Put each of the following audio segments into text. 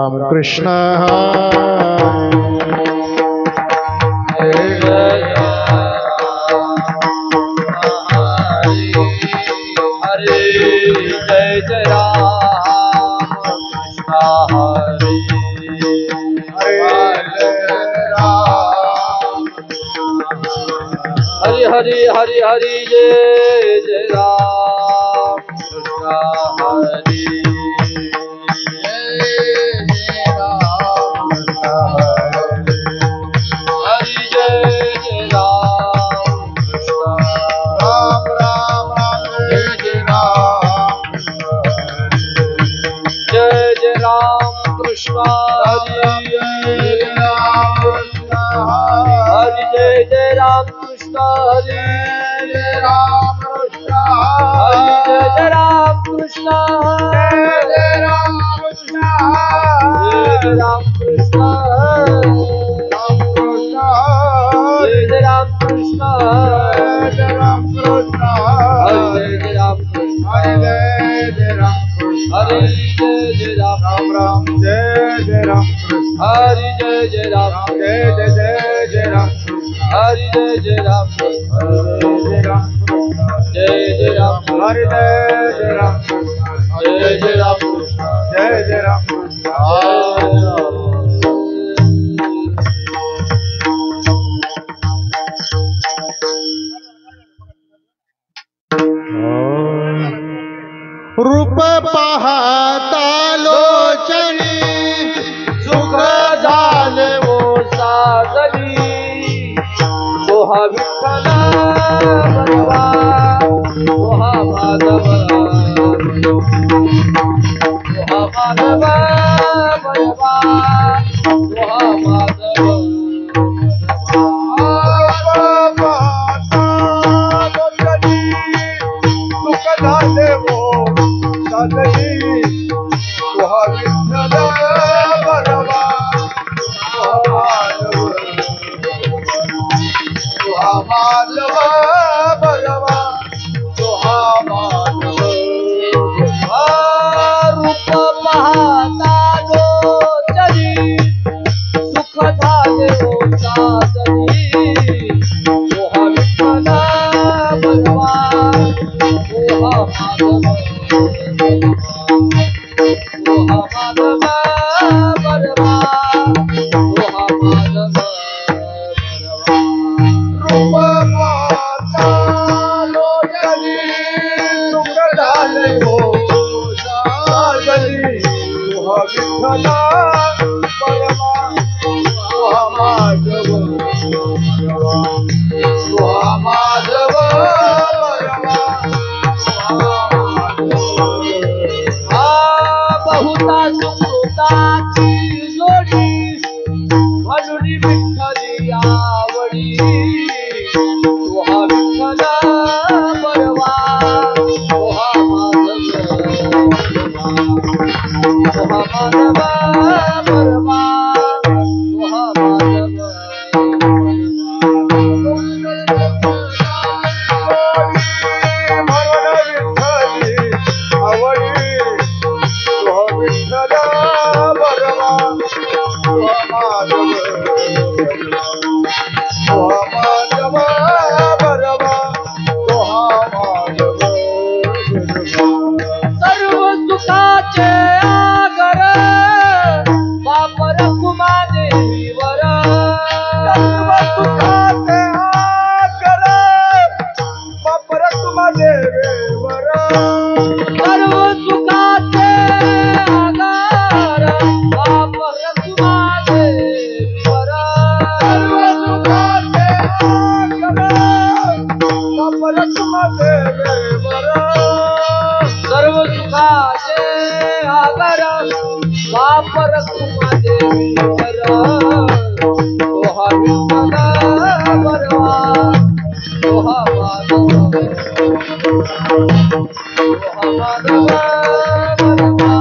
राम कृष्ण हरे जय जय राम कृष्ण हरे हरे हरे हरे हरे जय जय राम कृष्ण हरे हरि जय जय राम कृष्ण राम राम राम जय जय राम जय जय राम कृष्ण हरि हरि जय जय राम कृष्ण हरि हरि जय जय राम कृष्ण जय राम कृष्ण जय जय राम कृष्ण हरि जय जय राम कृष्ण हरि जय जय राम राम राम जय जय राम कृष्ण हरि जय जय राम जय जय जय राम कृष्ण हरि जय जय राम कृष्ण जय जय राम हरि जय जय राम कृष्ण जय जय राम कृष्ण जय जय राम कृष्ण रूप पाहता लोचनी सुख झाले ओ साजली मोहा विठ्ठला बलवा मोहा माधव मोहा माधव बलवा मोहा माधव सुख झाले वो साजनी तुहा विठ्ठल बलवा तुहा माधव बलवा तुहा माधव रूप पाहता लोचनी सुख झाले ओ साजनी मोहा विठ्ठला बलवा मोहा माधव मोहा माधव बलवा मोहा माधव रूप पाहता लोचनी सुख झाले वो साजनी तुहा विठ्ठल बलवा तुहा माधव तुहा माधव बलवा बहुता सुकृताची जोडी म्हणून विठ्ठली आवडी तुहा विठ्ठल बलवा तुहा माधव तुहा माधव बलवा तुहा माधव सर्व सुखाचे आगर वापर कुमा देवीवर सर्व सुखाचे आगर वापर कुमा देवीवर सर्व सुखाचे आगर वापर कुमा देवीवर सर्व सुखाचे आगर वापर कुमा देवीवर सर्व सुखाचे आगर वापर कुमा देवीवर तोहा विठ्ठल बलवा तोहा माधव तोहा माधव बलवा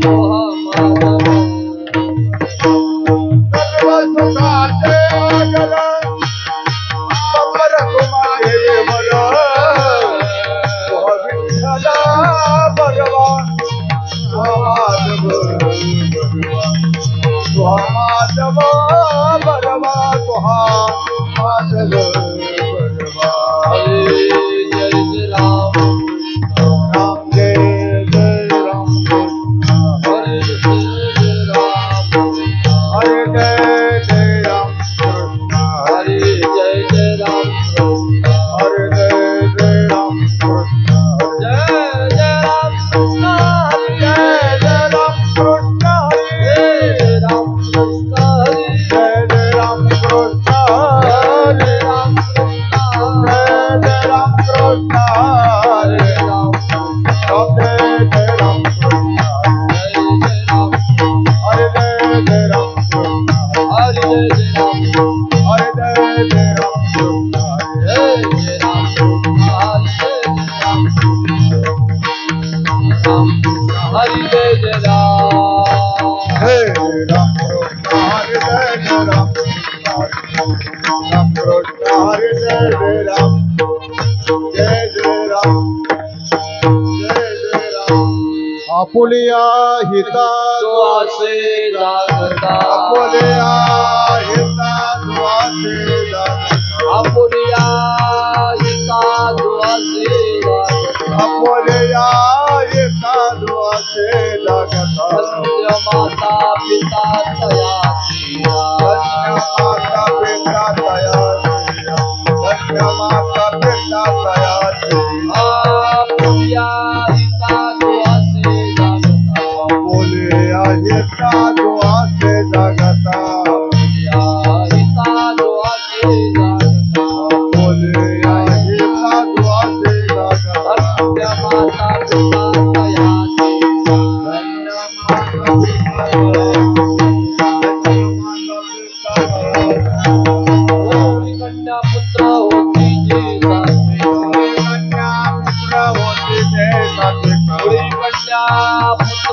तोहा माधव सर्व सुखाचे आगर वापर कुमा देवीवर तुहा विठ्ठल बलवा तुहा माधव जय राम जय राम हरि जय राम हे राम कृष्ण हरे जय राम राम कृष्ण हरे जय राम जय जय राम जय राम आपुलिया हिता सुवासे जागता आपुलिया हिता सुवासे जागता आपुलिया हिता सुवासे जागता आपुलिया हिता सुवासे जागता धन्य माता पिता तया धन्य माता पिता तया धन्य माता पिता तया आपुलिया हिता सुवासे जागता आपुलिया हिता सुवासे जागता आपुलिया हिता सुवासे जागता आपुलिया हिता सुवासे जागता धन्य माता पिता तया गौरी कन्या पुत्र होती जी सासवे गौरी कन्या पुत्र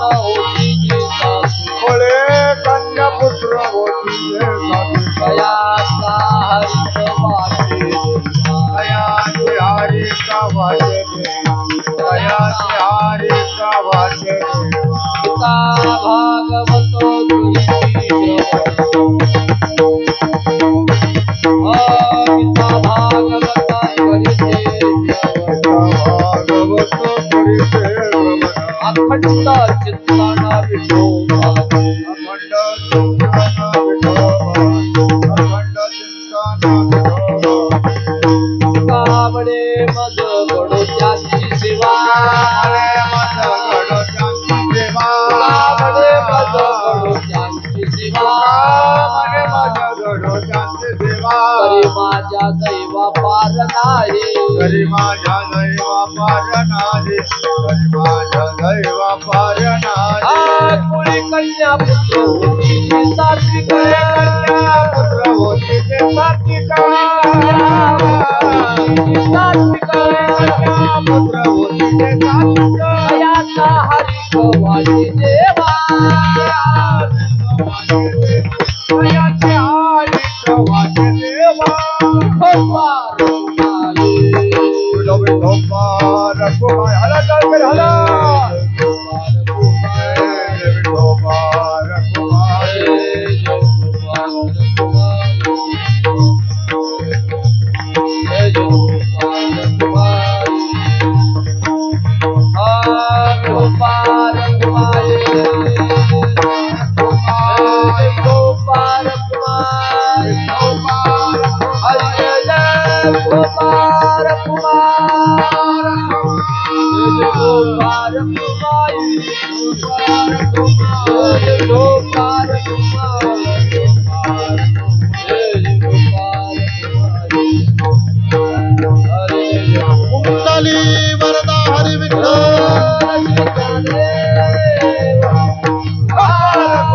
होती जी सासवे पुत्र होती कयाचा हरित वाटे हरी का वाचे हरी का वाचे पिता भागवत तुझी पिता भागवत करिते भागवत करिते अखंड चित्तान विठोबाचे अखंड चिंतन विठोबा अखंड चिंतन विठोबा कावडे मज घडो त्याची सेवा कावडे मज घडो त्याची सेवा तरी माझ्या दैवा पार नाही तरी माझ्या दैवा पार नाही तरी माझ्या दैवा पार नाही कुळी कन्या पुत्र होती जी सात्विक कन्या पुत्र होती ते सात्विक सात्विक कन्या पुत्र होती ते सात्विक कयाचा हरिक वाटे देवा कयाचे हरिक वाटे देवा भगवान तुम्हारे विठोबा रघुमाई हला चाल हला विठोबा रघुमाई कुंडली वरदा हरी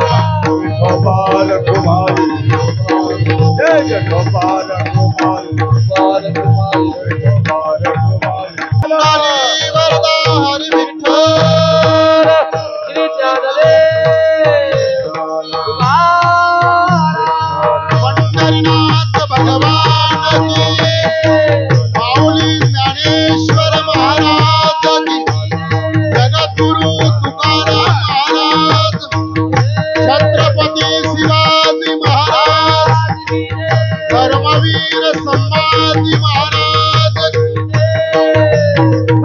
विठोबा रघुमाई जय विठोबा रघुमाई विठोबा रघुमाई कुंडली वरदा हरी विठ्ठल श्री ज्ञानदेव पंढरीनाथ भगवान की माऊली ज्ञानेश्वर महाराज की जगद्गुरु तुकाराम महाराज छत्रपती शिवाजी महाराज धर्मवीर संभाजी महाराज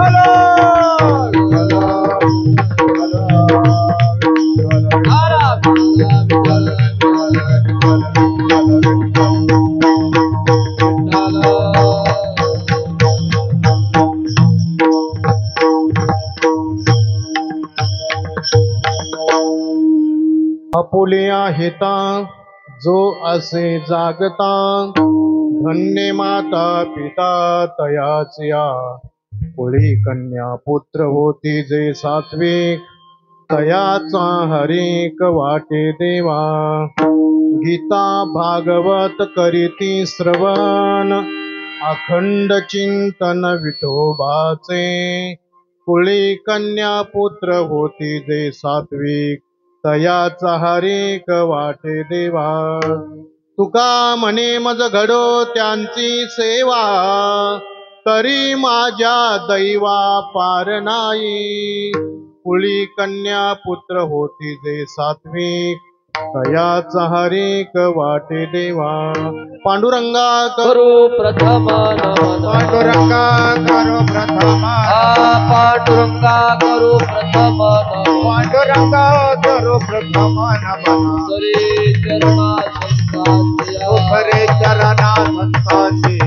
हलो आपुलिया हिता जो असे जागता धन्य माता पिता तयाचिया कुळी कन्या पुत्र होती जे सात्विक तयाचा हरिक वाटे देवा गीता भागवत करीती श्रवण अखंड चिंतन विठोबाचे कुळी कन्या पुत्र होती जे सात्विक तयाचा हरेक वाटे देवा तुका म्हणे मज घडो त्यांची सेवा तरी माझ्या दैवा पार नाही कुळी कन्या पुत्र होती जे सात्विक तयाचा हरेक वाटे देवा पांडुरंगा करू प्रथम नमन पांडुरंगा करो प्रथम पांडुरंगा करू प्रथम नमन पांडुरंगा करो प्रथम नमन हरे चरणा संतांच्या हरे चरणा संतांची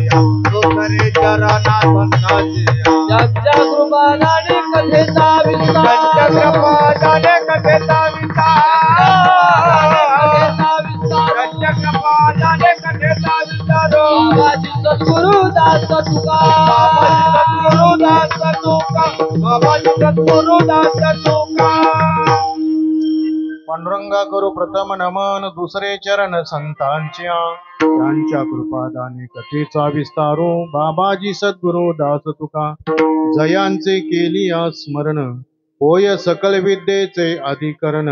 हरे चरणा संतांची ज्यांच्या कृपादाने कथेचा विस्तार चक्रपादाने कथेचा विस्तार चक्रपादाने कथेचा विस्तार बाबाजी सद्गुरु दास तुका सद्गुरु दास तुका बाबाजी सद्गुरु दास तुका पांडुरंगा करू प्रथम नमन दुसरे चरण संतांच्या त्यांच्या कृपादाने कथेचा विस्तारो बाबाजी सद्गुरु दास तुका जयांचे केली स्मरण होय सकल विद्येचे अधिकरण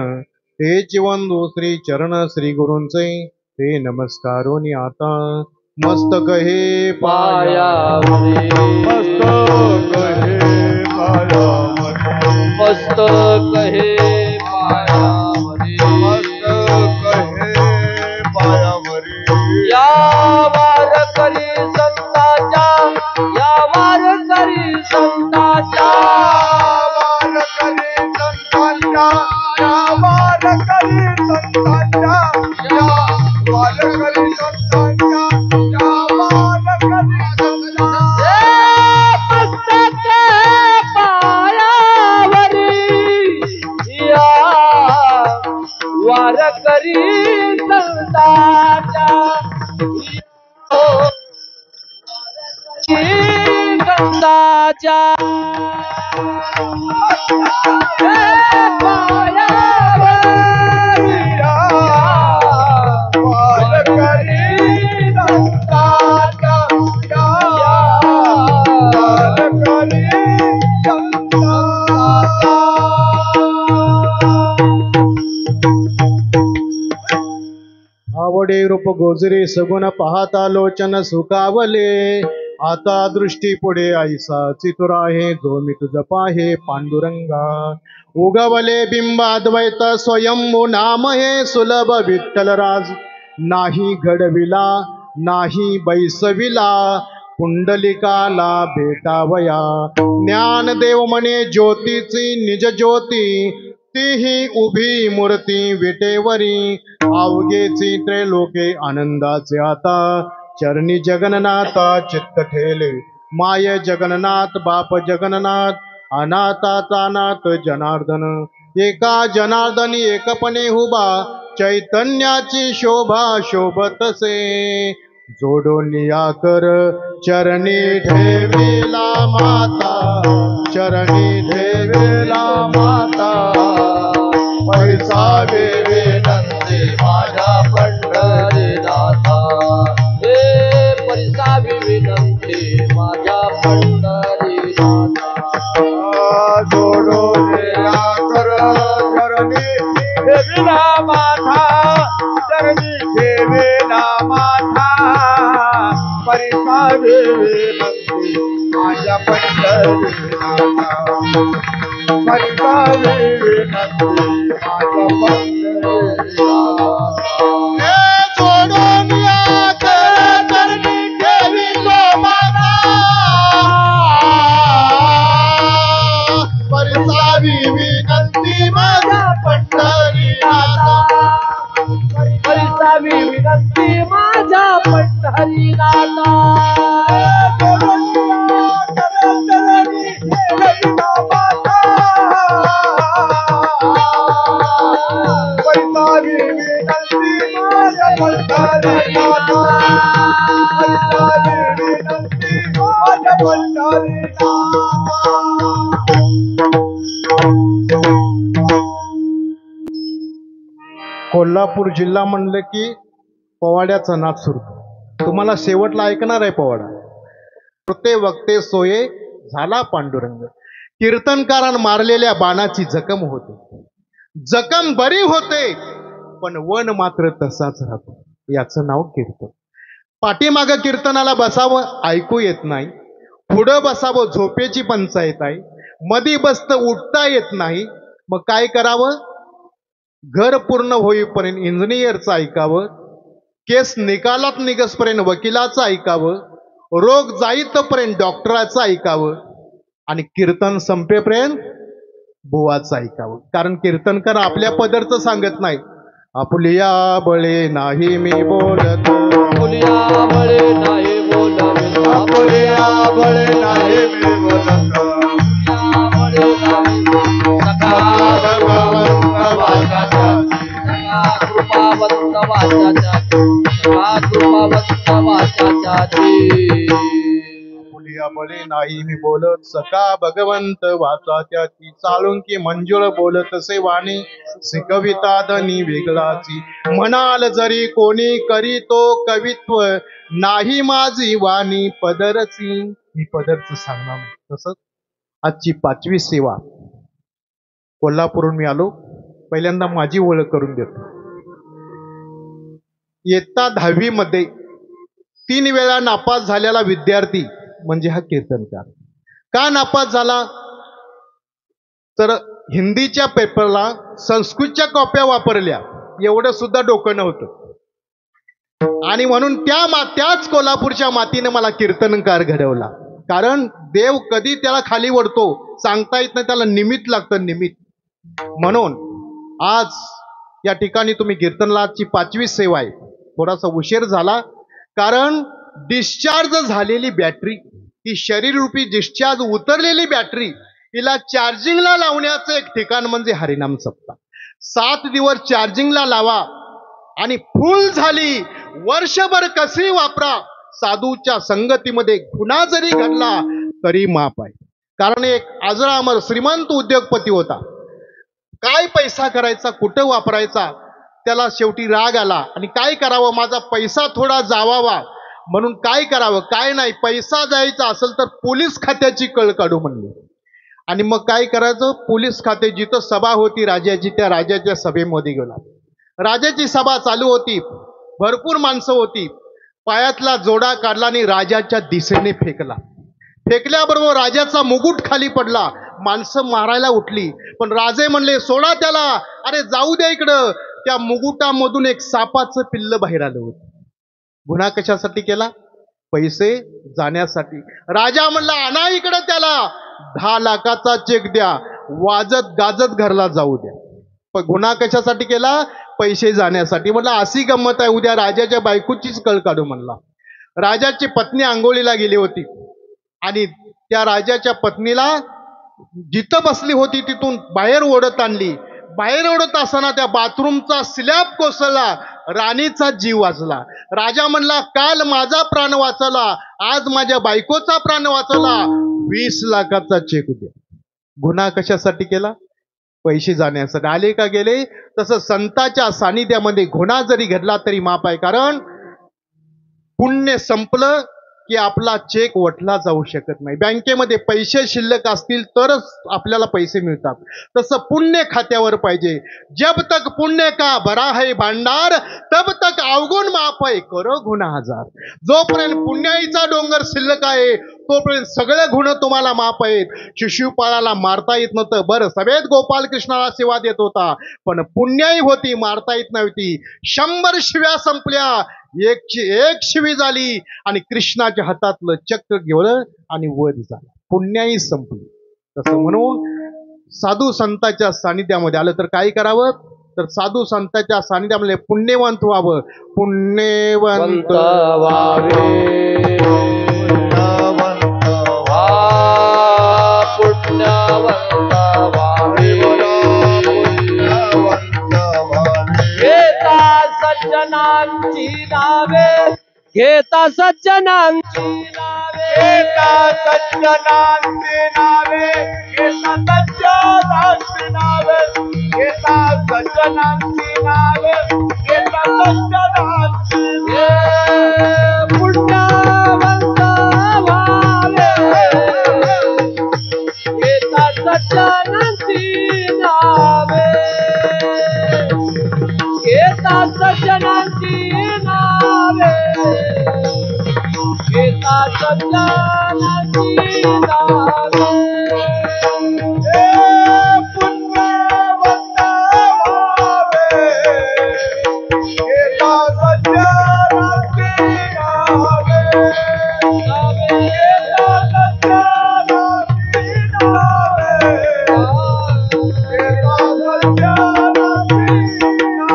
तेच वंदू श्री चरण श्री गुरूंचे ते नमस्कारोनी आता मस्तक हे पायावरी मस्तक हे पायावरी मस्तक हे पायावरी मस्तक हे पायावरी या वारकरी संतांच्या या वारकरी संतांच्या वारकरी संतांच्या या वारकरी संतांच्या या वारकरी संतांच्या या वारकरी संतांच्या मस्तक पायावरी या वारकरी संतांच्या संतांच्या आवडे रूप गोजरे सगुण पाहता लोचन सुकावले आता दृष्टी पुढे आईसा चितुर आहे जो मी तुझ पाहे पांडुरंगा उगवले बिंबाद्वैत स्वयंभू नाम हे सुलभ विठ्ठलराज नाही घडविला नाही बैसविला पुंडलिकाला भेटावया ज्ञानदेव म्हणे ज्योतीची निज ज्योती तीही उभी मूर्ती विटेवरी अवघेची त्रैलोके आनंदाचे आता चरणी जगन्नाथा चित्त ठेले माय जगन्नाथ बाप जगन्नाथ अनाथाचा नाथ जनार्दन एका जनार्दनी एकपणे उभा चैतन्याची शोभा शोभतसे जोडून या कर चरणी ठेविला माता चरणी ठेविला माता पैसावे विनंती माझ्या पंढरीनाथा हे परिसावी विनंती माझ्या पंढरीनाथा जोडून या कर चरणी ठेविला माथा चरणी ठेविला माथा परिसावे विनंती माझ्या पंढरीनाथा परिसावे विनंती माझ्या पंढरीनाथा जोडून या कर चरणी ठेविला माथा परिसावी विनंती माझ्या पंढरीनाथा परिसावी विनंती माझ्या पंढरीनाथा कोल्हापूर जिल्हा म्हणलं की पोवाड्याचा नाद सुरू. तुम्हाला शेवटला ऐकणार आहे पोवाडा. प्रत्येक वक्ते सोये झाला पांडुरंग. कीर्तनकारान मारलेल्या बाणाची जखम होते. जखम बरी होते पण वन मात्र तसाच राहतो. याचं नाव कीर्तन. पाठीमागं कीर्तनाला बसावं ऐकू येत नाही. पुढं बसावं झोपेची पंचायत आहे. मधी बसत उठता येत नाही. मग काय करावं? घर पूर्ण होईपर्यंत इंजिनियरचं ऐकावं. केस निकालात निघसपर्यंत वकिलाचं ऐकावं. रोग जाईतपर्यंत डॉक्टराचं ऐकावं. आणि कीर्तन संपेपर्यंत बुवाचं ऐकावं. कारण कीर्तनकार आपल्या पदरचं सांगत नाही. आपुलिया बळे नाही मी बोलत, आपुलिया बळे नाही बोलत, आपुलिया बळे नाही मी बोलत, बळे नाही सखा भगवंत वाचाचा, सखा कृपावंत वाचाचा, सखा कृपावंत वाचाचा. आपुलिया बळे नाही मी बोलत, सका भगवंत वाचा त्याची. चालुंकी मंजुळ बोलत से वाणी, शिकविता धनी वेगळाची. म्हणाल जरी कोणी करी तो कवित्व, नाही माझी वाणी पदरची. मी पदरचं सांगणार नाही. तसंच आजची 5वी सेवा कोल्हापूरहून मी आलो. पहिल्यांदा माझी ओळख करून देतो. इयत्ता 10वी मध्ये 3 वेळा नापास झालेला विद्यार्थी म्हणजे हा कीर्तनकार. का नापास झाला? तर हिंदीच्या पेपरला संस्कृतच्या कॉप्या वापरल्या, एवढं सुद्धा डोकं नव्हतं. आणि म्हणून त्याच कोल्हापूरच्या मातीने मला कीर्तनकार घडवला. कारण देव कधी त्याला खाली वळतो सांगता येत नाही. त्याला निमित्त लागतं, निमित्त. म्हणून आज या ठिकाणी तुम्ही कीर्तनलाची 5वी सेवा आहे. थोडासा उशीर झाला कारण डिस्चार्ज झालेली बॅटरी, ही शरीररूपी डिस्चार्ज उतरलेली बॅटरी, हिला चार्जिंगला लावण्याचं एक ठिकाण म्हणजे हरिनाम सप्ताह. 7 दिवस चार्जिंगला लावा आणि फुल झाली. वर्षभर कशी वापरा. साधूच्या संगतीमध्ये गुन्हा जरी घडला तरी माफ आहे. कारण एक अजरामर श्रीमंत उद्योगपती होता. काय पैसा करायचा, कुठं वापरायचा, त्याला शेवटी राग आला. आणि काय करावं, माझा पैसा थोडा जावावा म्हणून काय करावं, काय नाही. पैसा जायचा असेल तर पोलीस खात्याची कळ काढू म्हणले. आणि मग काय करायचं, पोलीस खाते जिथं सभा होती राजाची, त्या राजाच्या सभेमध्ये गेला. राजाची सभा चालू होती, भरपूर माणसं होती. पायातला जोडा काढला आणि राजाच्या दिशेने फेकला. फेकल्याबरोबर राजाचा मुकुट खाली पडला. माणसं मारायला उठली पण राजे म्हणले सोडा त्याला. अरे जाऊ द्या इकडं. त्या मुकुटामधून एक सापाचं पिल्ल बाहेर आलं होतं. गुन्हा कशासाठी केला? पैसे जाण्यासाठी. राजा म्हणला आणा इकडं त्याला. 10 लाखाचा चेक द्या, वाजत गाजत घरला जाऊ द्या. पण गुन्हा कशासाठी केला? पैसे जाण्यासाठी. म्हणला अशी गंमत आहे, उद्या राजाच्या बायकोचीच कळ काढू म्हणला. राजाची पत्नी आंघोळीला गेली होती आणि त्या राजाच्या पत्नीला जिथं बसली होती तिथून बाहेर ओढत आणली. बाहेर ओढत असताना त्या बाथरूमचा स्लॅब कोसळला. राणीचा जीव वाचला. राजा म्हणला काल माझा प्राण वाचला, आज माझ्या बायकोचा प्राण वाचला, 20 लाखाचा चेक द्या. गुन्हा कशासाठी केला? पैसे जाण्यासाठी. आले का गेले? तसं संताच्या सानिध्यामध्ये गुन्हा जरी घडला तरी माफ आहे. कारण पुण्य संपलं की आपला चेक वटला जाऊ शकत नाही. बँकेमध्ये पैसे शिल्लक असतील तरच आपल्याला पैसे मिळतात. तसं पुण्य खात्यावर पाहिजे. जब तक पुण्य का भरा है भांडार, तब तक अवगुण माफ आहे करो गुन्हा हजार. जोपर्यंत पुण्याईचा डोंगर शिल्लक आहे तोपर्यंत सगळे गुन्हे तुम्हाला माफ आहेत. शिशुपाळाला मारता येत नव्हतं, बरं सभेत गोपालकृष्णाला सेवा देत होता, पण पुण्याई होती, मारता येत नव्हती. 100 शिव्या संपल्या, 101 शिवी झाली आणि कृष्णाच्या हातातलं चक्र घेवलं आणि वध झाला. पुण्याई संपली. तसं म्हणून साधू संतांच्या सानिध्यामध्ये आलं तर काय करावं? तर साधू संतांच्या सानिध्यामध्ये पुण्यवंत व्हावं. पुण्यवंत व्हावे, पुण्यवंत व्हावे. घेता सज्जनांची नावे, घेता सज्जनांची नावे, घेता सज्जनांची नावे, घेता सज्जनांची नावे, घेता सज्जनांची नावे, घेता सज्जनांची सज्जनाची नावे पुण्यवंत व्हावे येता सज्जनाची नावे येता सज्जनाची नावे येता सज्जनाची नावे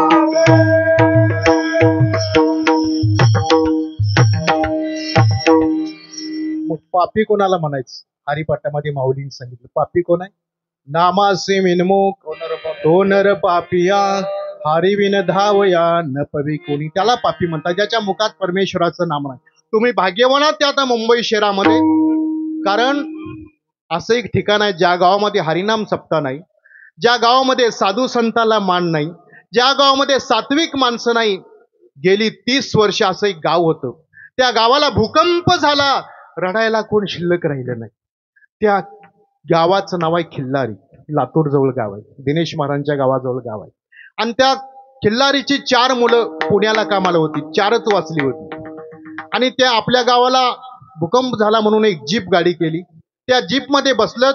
मग पापी कोणाला म्हणायचं? हरिपाठामध्ये माऊलींनी सांगितलं पापी कोण आहे? नामासे विनमुख तो नर पापिया हरिविन धावया न पवी कोणी, त्याला पापी म्हणतात ज्याच्या मुखात परमेश्वराचं नाम नाही. तुम्ही भाग्यवान आहात ते आता मुंबई शहरामध्ये, कारण असं एक ठिकाण आहे ज्या गावामध्ये हरिनाम सप्ताह नाही, ज्या गावामध्ये साधू संताला मान नाही, ज्या गावामध्ये सात्विक माणसं नाही. गेली 30 वर्ष असं एक गाव होतं. त्या गावाला भूकंप झाला, रडायला कोण शिल्लक राहिलं नाही. त्या गावाचं नाव आहे खिल्लारी. लातूर जवळ गाव आहे, दिनेश महाराजांच्या गावाजवळ गाव आहे. आणि त्या खिल्लारीची 4 मुलं पुण्याला कामाला होती, 4च वाचली होती. आणि त्या आपल्या गावाला भूकंप झाला म्हणून एक जीप गाडी केली. त्या जीपमध्ये बसलं.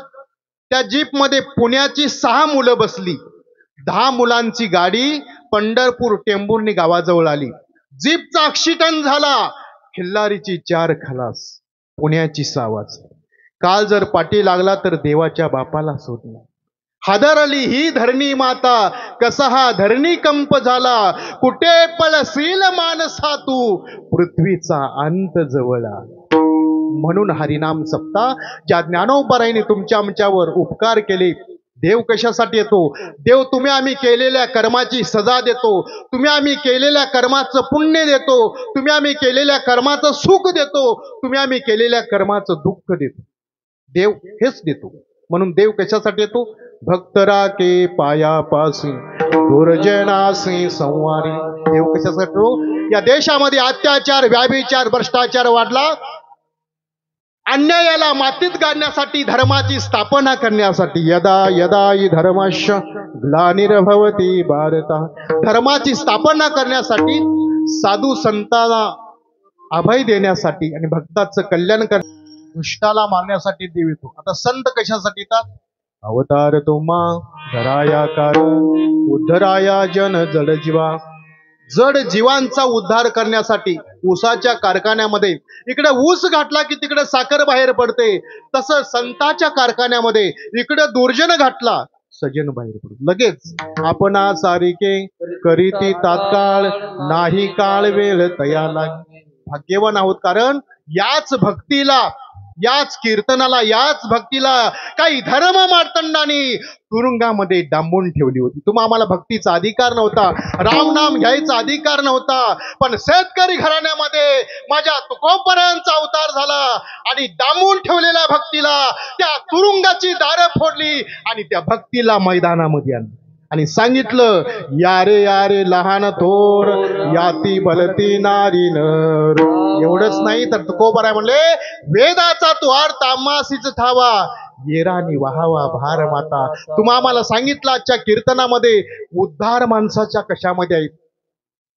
त्या जीपमध्ये पुण्याची 6 मुलं बसली. 10 मुलांची गाडी पंढरपूर टेंभुर्णी गावाजवळ आली. जीपचा ऍक्सिडेंट झाला. खिल्लारीची 4 खलास, पुण्याची 6 वाचली. काल जर पाठी लागला तर देवाच्या बापाला सोडला. हादरली ही धरणी माता, कसा हा धरणी कंप झाला. कुठे पळशील मानसा तू, पृथ्वीचा अंत जवळा. म्हणून हरिनाम सप्ताह ज्या ज्ञानोबराईने तुमच्या आमच्यावर उपकार केले. देव कशासाठी येतो? देव तुम्ही आम्ही केलेल्या कर्माची सजा देतो, तुम्ही आम्ही केलेल्या कर्माचं पुण्य देतो, तुम्ही आम्ही केलेल्या कर्माचं सुख देतो, तुम्ही आम्ही केलेल्या कर्माचं दुःख देतो. देव हेच देतो. म्हणून देव कशासाठी येतो? भक्तरा के पायापासी दुर्जनासी संवारी. देव कशासाठी येतो? या देशामध्ये अत्याचार, व्याभिचार, भ्रष्टाचार वाढला. अन्यायाला मातीत गाडण्यासाठी, धर्माची स्थापना करण्यासाठी. यदा यदा हि धर्मस्य ग्लानिर्भवति भारत. धर्माची स्थापना करण्यासाठी, साधू संतांना अभय देण्यासाठी आणि भक्ताचं कल्याण कर, दुष्टाला मारण्यासाठी देव येतो. आता संत कशासाठी येतात? अवतार तुम्हा धराया कारण उद्धराया जन जड जीवा. जड जीवांचा उद्धार करण्यासाठी. ऊसाच्या कारखान्यामध्ये इकडे ऊस घातला की तिकडे साखर बाहेर पडते, तसं संताच्या कारखान्यामध्ये इकडे दुर्जन घातला सजन बाहेर पडतो लगेच. आपणा सारिके करीती तात्काळ, नाही काळ वेळ तया लागे. भाग्यवान आहोत, कारण याच भक्तीला, याच कीर्तनाला, याच भक्तीला काही धर्म मार्तंडांनी तुरुंगामध्ये डांबून ठेवली होती. तुम्हा आम्हाला भक्तीचा अधिकार नव्हता, रामनाम घ्यायचा अधिकार नव्हता. पण शेतकरी घराण्यामध्ये माझ्या तुकोबरायांचा अवतार झाला आणि डांबून ठेवलेल्या भक्तीला त्या तुरुंगाची दारं फोडली आणि त्या भक्तीला मैदानामध्ये आणली आणि सांगितलं, यारे यारे लहान थोर याती भलती नारी नर. एवढंच नाही तर तुकोबराय म्हणले, वेदाचा तू अर्थ आम्हासीच ठावा, येरानी वाहावा भार माता. तुम्हा आम्हाला सांगितलं आजच्या कीर्तनामध्ये उद्धार माणसाच्या कशामध्ये आहे.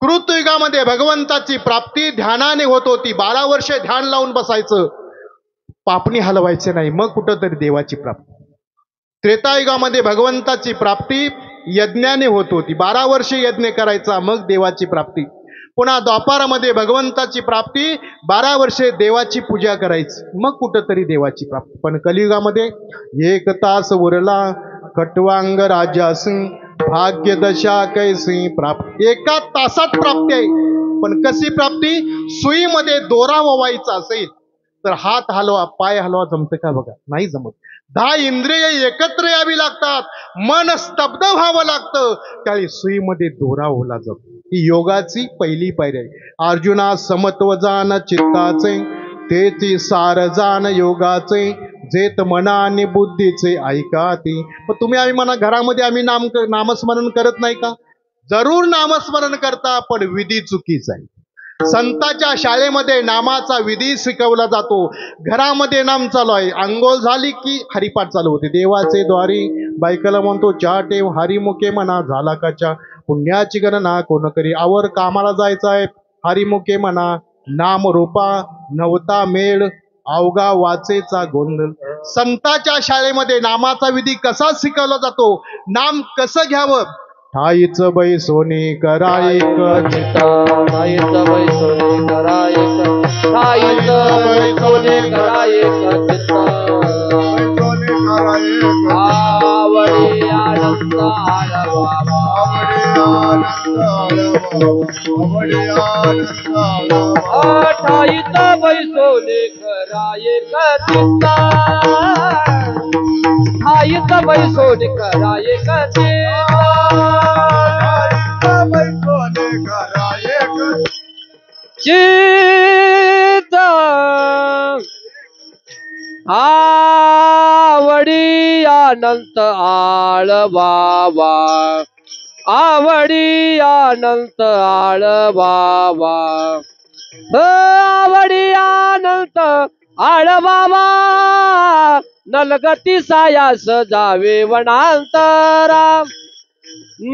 कृतयुगामध्ये भगवंताची प्राप्ती ध्यानाने होत होती. 12 वर्षे ध्यान लावून बसायचं, पापणी हलवायचे नाही, मग कुठं तरी देवाची प्राप्ती. त्रेतायुगामध्ये भगवंताची प्राप्ती यज्ञाने होत होती. 12 वर्षे यज्ञ करायचा, मग देवाची प्राप्ती. पुन्हा द्वापारामध्ये भगवंताची प्राप्ती 12 वर्षे देवाची पूजा करायची, मग कुठंतरी देवाची प्राप्ती. पण कलियुगामध्ये 1 तास उरला खटवांग राजासी, भाग्य दशा कैसी प्राप्ती. 1 तासात प्राप्ती आहे. पण कशी प्राप्ती? सुईमध्ये दोरा ववायचा असेल तर हात हलवा, पाय हलवा, जमतं का बघा? नाही जमत. 10 इंद्रिय एकत्र यावी लागतात, मन स्तब्ध व्हावं लागतं, त्यावेळी सुईमध्ये दोरा ओला जातो. ही योगाची पहिली पायरी आहे. अर्जुना समत्व जाण चित्ताचे, तेची सार जाण योगाचे, जेत मना आणि बुद्धीचे ऐकाती. पण तुम्ही आम्ही म्हणा घरामध्ये आम्ही नामस्मरण करत नाही का? जरूर नामस्मरण करता, पण विधी चुकीचा आहे. संताच्या शाळेमध्ये नामाचा विधी शिकवला जातो, घरामध्ये नाम चालू आहे. अंघोळ झाली की हरिपाठ चालू होते. देवाचे द्वारी बायकाला म्हणतो चहा ठेव, हरिमुखे म्हणा झाला का चहा, पुण्याची गणना कोण करी, आवर कामाला जायचं आहे, हरिमुखे म्हणा नामरूपा नवता मेळ अवघा वाचेचा गोंधळ. संतांच्या शाळेमध्ये नामाचा विधी कसा शिकवला जातो, नाम कसं घ्यावं. ठाईच बैसोनी कराय चित्ता ठाईच बैसोनी कराय ठाईच बैसोनी कराय चित्ता बैसोनी कराय आवडी आनंद आळवा आवडी आनंद आळवा ठाईच बैसोनी कराय चित्ता ठाईच बैसोनी कराय चित्ता चित्त आवडी अनंत आळवावा आवडी अनंत आळवावा आवडी अनंत आळवावा नलगती सायास जावे वनांतरा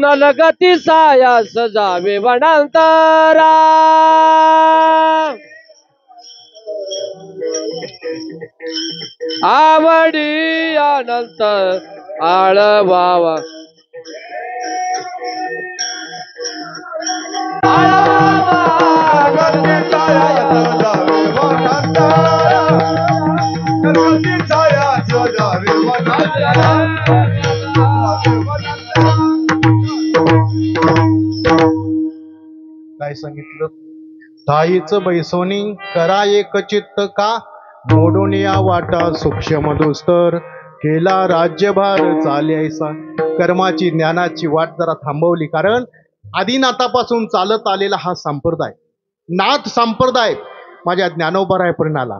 नलगती सायास जावे वनांतरा आवडी अनंत आळवावा काय सांगितलं. ठाईच बैसोनी करा एक चित्त का मोडून या वाटा सूक्ष्म दुस्तर केला राज्यभार चालायचा. कर्माची ज्ञानाची वाट जरा थांबवली, कारण आदिनाथापासून चालत आलेला हा संप्रदाय, नाथ संप्रदाय माझ्या ज्ञानोबारायापर्यंत आला.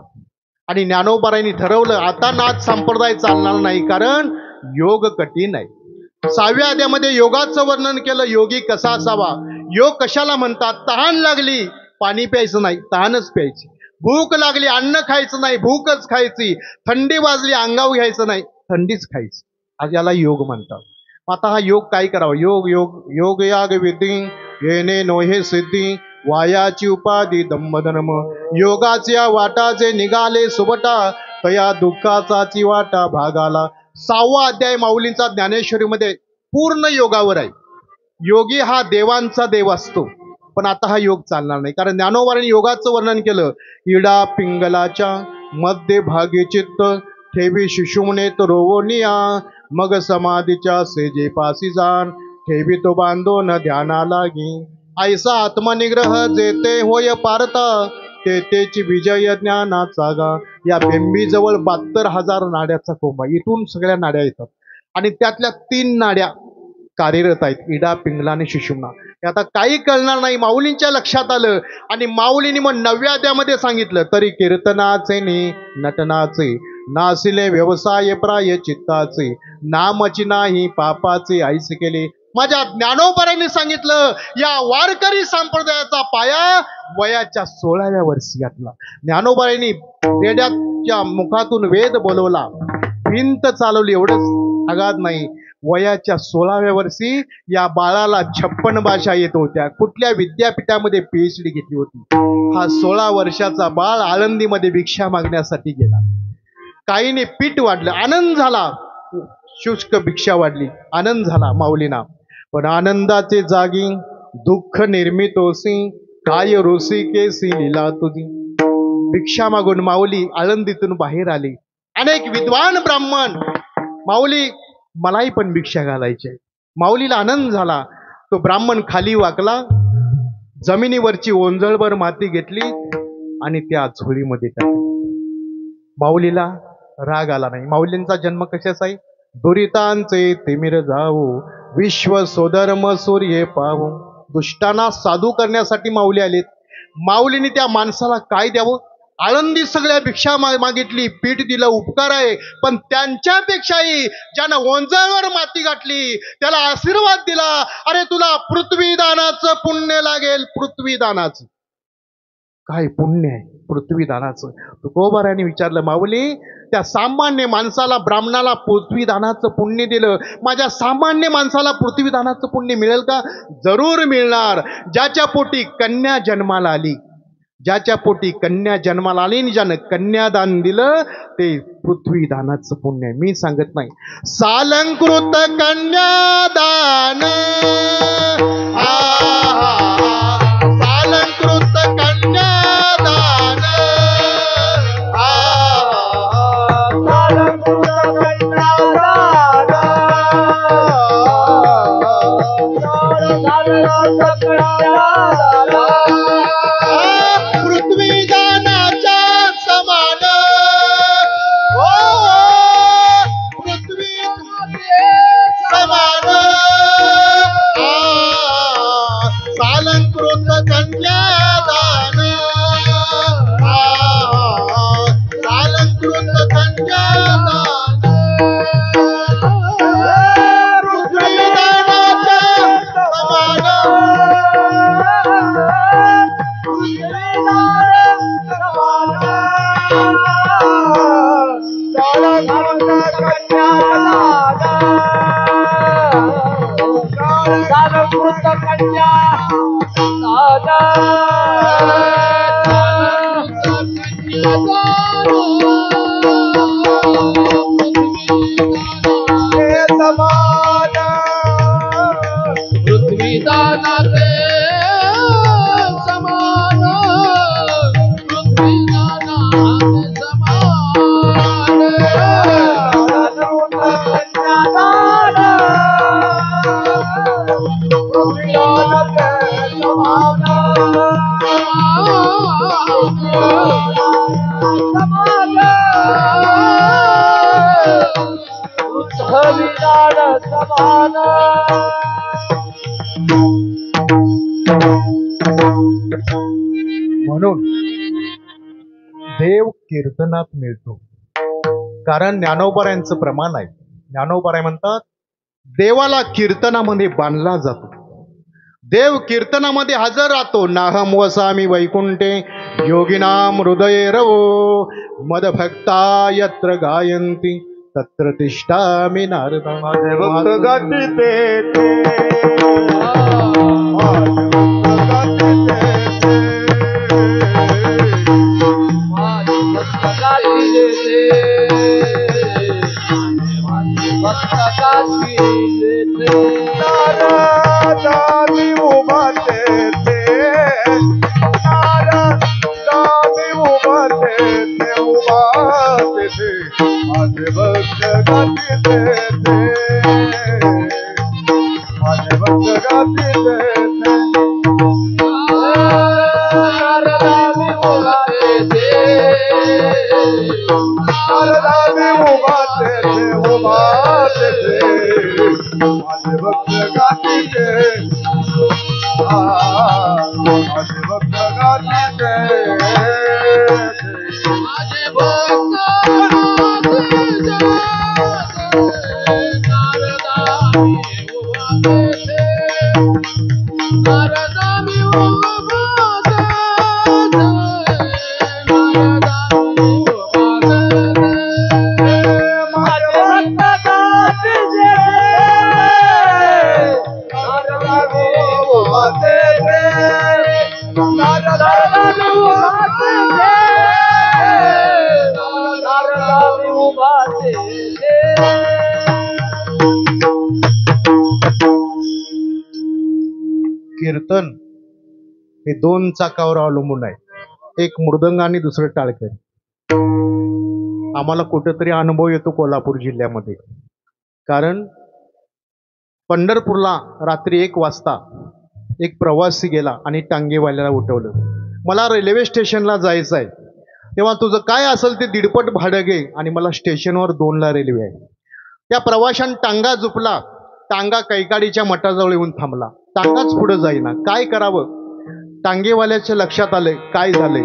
आणि ज्ञानोबारायांनी ठरवलं आता नाथ संप्रदाय चालणार नाही, कारण योग कठीण आहे. 6व्या अध्यायामध्ये योगाचं वर्णन केलं. योगी कसा असावा, योग कशाला म्हणतात. तहान लागली पाणी प्यायचं नाही, तहानच प्यायची. भूक लागली अन्न खायचं नाही, भूकच खायची. थंडी वाजली अंगावर घ्यायचं नाही, थंडीच खायची. आज याला योग म्हणतात. आता हा योग काय करावा. योग योग योग याग विधी येणे नोहे सिद्धी वायाची उपाधी दंबधर्म योगाच्या वाटा जे निघाले सुबटा तया दुःखाचाची वाटा भागाला. 6वा अध्याय माऊलींचा ज्ञानेश्वरीमध्ये पूर्ण योगावर आहे. योगी हा देवांचा देव असतो, पण आता हा योग चालणार नाही, कारण ज्ञानोबारांनी योगाचं वर्णन केलं. इडा पिंगलाच्या मध्य भागी चित्त ठेवी शिशुमनेत रोवनिया मग समाधीच्या सेजे पासी जाण ठेवी तो बांधून ध्याना लागी. ऐसा आत्मनिग्रह जेते होय पारता तेतेची विजय ज्ञानाचा गा. या बेंबीजवळ 72,000 नाड्याचा कोंबा, इथून सगळ्या नाड्या येतात आणि त्यातल्या 3 नाड्या कार्यरत आहेत, इडा पिंगला आणि सुषुम्ना. आता काही कळणार नाही. माऊलींच्या लक्षात आलं आणि माऊलींनी मग 9व्या अध्यायामध्ये सांगितलं. तरी कीर्तनाचे नि नटनाचे नासिले व्यवसाय प्राय चित्ताचे नामची नाही पापाचे ऐस केले. माझ्या ज्ञानोबारांनी सांगितलं या वारकरी संप्रदायाचा पाया वयाच्या 16व्या वर्षी घातला. ज्ञानोबारांनी रेड्याच्या मुखातून वेद बोलवला, भिंत चालवली, एवढंच आगाध नाही. वयाच्या 16व्या वर्षी या बाळाला 56 भाषा येत होत्या. कुठल्या विद्यापीठामध्ये PhD घेतली होती. हा 16 वर्षाचा बाळ आळंदीमध्ये भिक्षा मागण्यासाठी गेला. काहीने पीठ वाढलं, आनंद झाला. शुष्क भिक्षा वाढली, आनंद झाला माऊलींना. पण आनंदाचे जागी दुःख निर्मितोसी काय रोसी केसी लीला तुझी. भिक्षा मागून माऊली आळंदीतून बाहेर आली. अनेक विद्वान ब्राह्मण माऊली मलाही पण भिक्षा घालायची. माऊलीला आनंद झाला. तो ब्राह्मण खाली वाकला, जमिनीवरची ओंजळभर माती घेतली आणि त्या झोळीमध्ये टाकली. माऊलीला राग आला नाही. माऊलींचा जन्म कशाचा आहे. दुरितांचे तिमिर जावो विश्व सोधर्म सूर्य पाहू. दुष्टांना साधू करण्यासाठी माऊली आलेत. माऊलीने त्या माणसाला काय द्यावं. आळंदी सगळ्या भिक्षा मागितली, पीठ दिलं, उपकार आहे. पण त्यांच्यापेक्षाही ज्यानं ओंजळवर माती गाठली त्याला आशीर्वाद दिला. अरे तुला पृथ्वीदानाचं पुण्य लागेल. पृथ्वीदानाचं काय पुण्य आहे पृथ्वीदानाचं. तुकोबारायांनी विचारलं, माऊली त्या सामान्य माणसाला ब्राह्मणाला पृथ्वीदानाचं पुण्य दिलं, माझ्या सामान्य माणसाला पृथ्वीदानाचं पुण्य मिळेल का. जरूर मिळणार. ज्याच्या पोटी कन्या जन्माला आली, ज्याच्या पोटी कन्या जन्माला आली आणि ज्यानं कन्यादान दिलं ते पृथ्वीदानाचं पुण्य आहे. मी सांगत नाही. सालंकृत कन्यादान सालंकृत कन्यादान पृथ्वीदानाच्या समान पृथ्वी समान सालंकृत कन्यादान सालंकृत कन्यादान पृथ्वीदानाच्या समान पृथ्वीदानाचे समान पृथ्वीदानाचे म्हणून देव कीर्तनात मिळतो. कारण ज्ञानोबारायांचं प्रमाण आहे. ज्ञानोबाराय म्हणतात देवाला कीर्तनामध्ये बांधला जातो. देव कीर्तनामध्ये हजर राहतो. नाहम वसामी वैकुंठे योगिनाम हृदये रवो मदभक्ता यत्र गायन्ति तत्र तिष्ठामि नारदा. माझे भक्त गाती ते नारादानी उभाते नारादानी उभाते माझे भक्त गाती ते माझे भक्त गाती नारदानी उभाते माझे भक्त गाती माझे भक्त गाती माझे भक्त कीर्तन हे दोन चाकावर अवलंबून आहे. एक मृदंग आणि दुसरं टाळकरी. आम्हाला कुठेतरी अनुभव येतो कोल्हापूर जिल्ह्यामध्ये. कारण पंढरपूरला रात्री 1 वाजता एक प्रवासी गेला आणि टांगेवाल्याला उठवलं. मला रेल्वे स्टेशनला जायचं आहे, तेव्हा तुझं काय असेल ते 1.5 भाडं घे आणि मला स्टेशनवर 2ला रेल्वे आहे. त्या प्रवाशानं टांगा झुपला. टांगा कैकाडीच्या मठाजवळ येऊन थांबला. टांगाच पुढे जाईना. काय करावं? टांगेवाल्याच्या लक्षात आले काय झाले.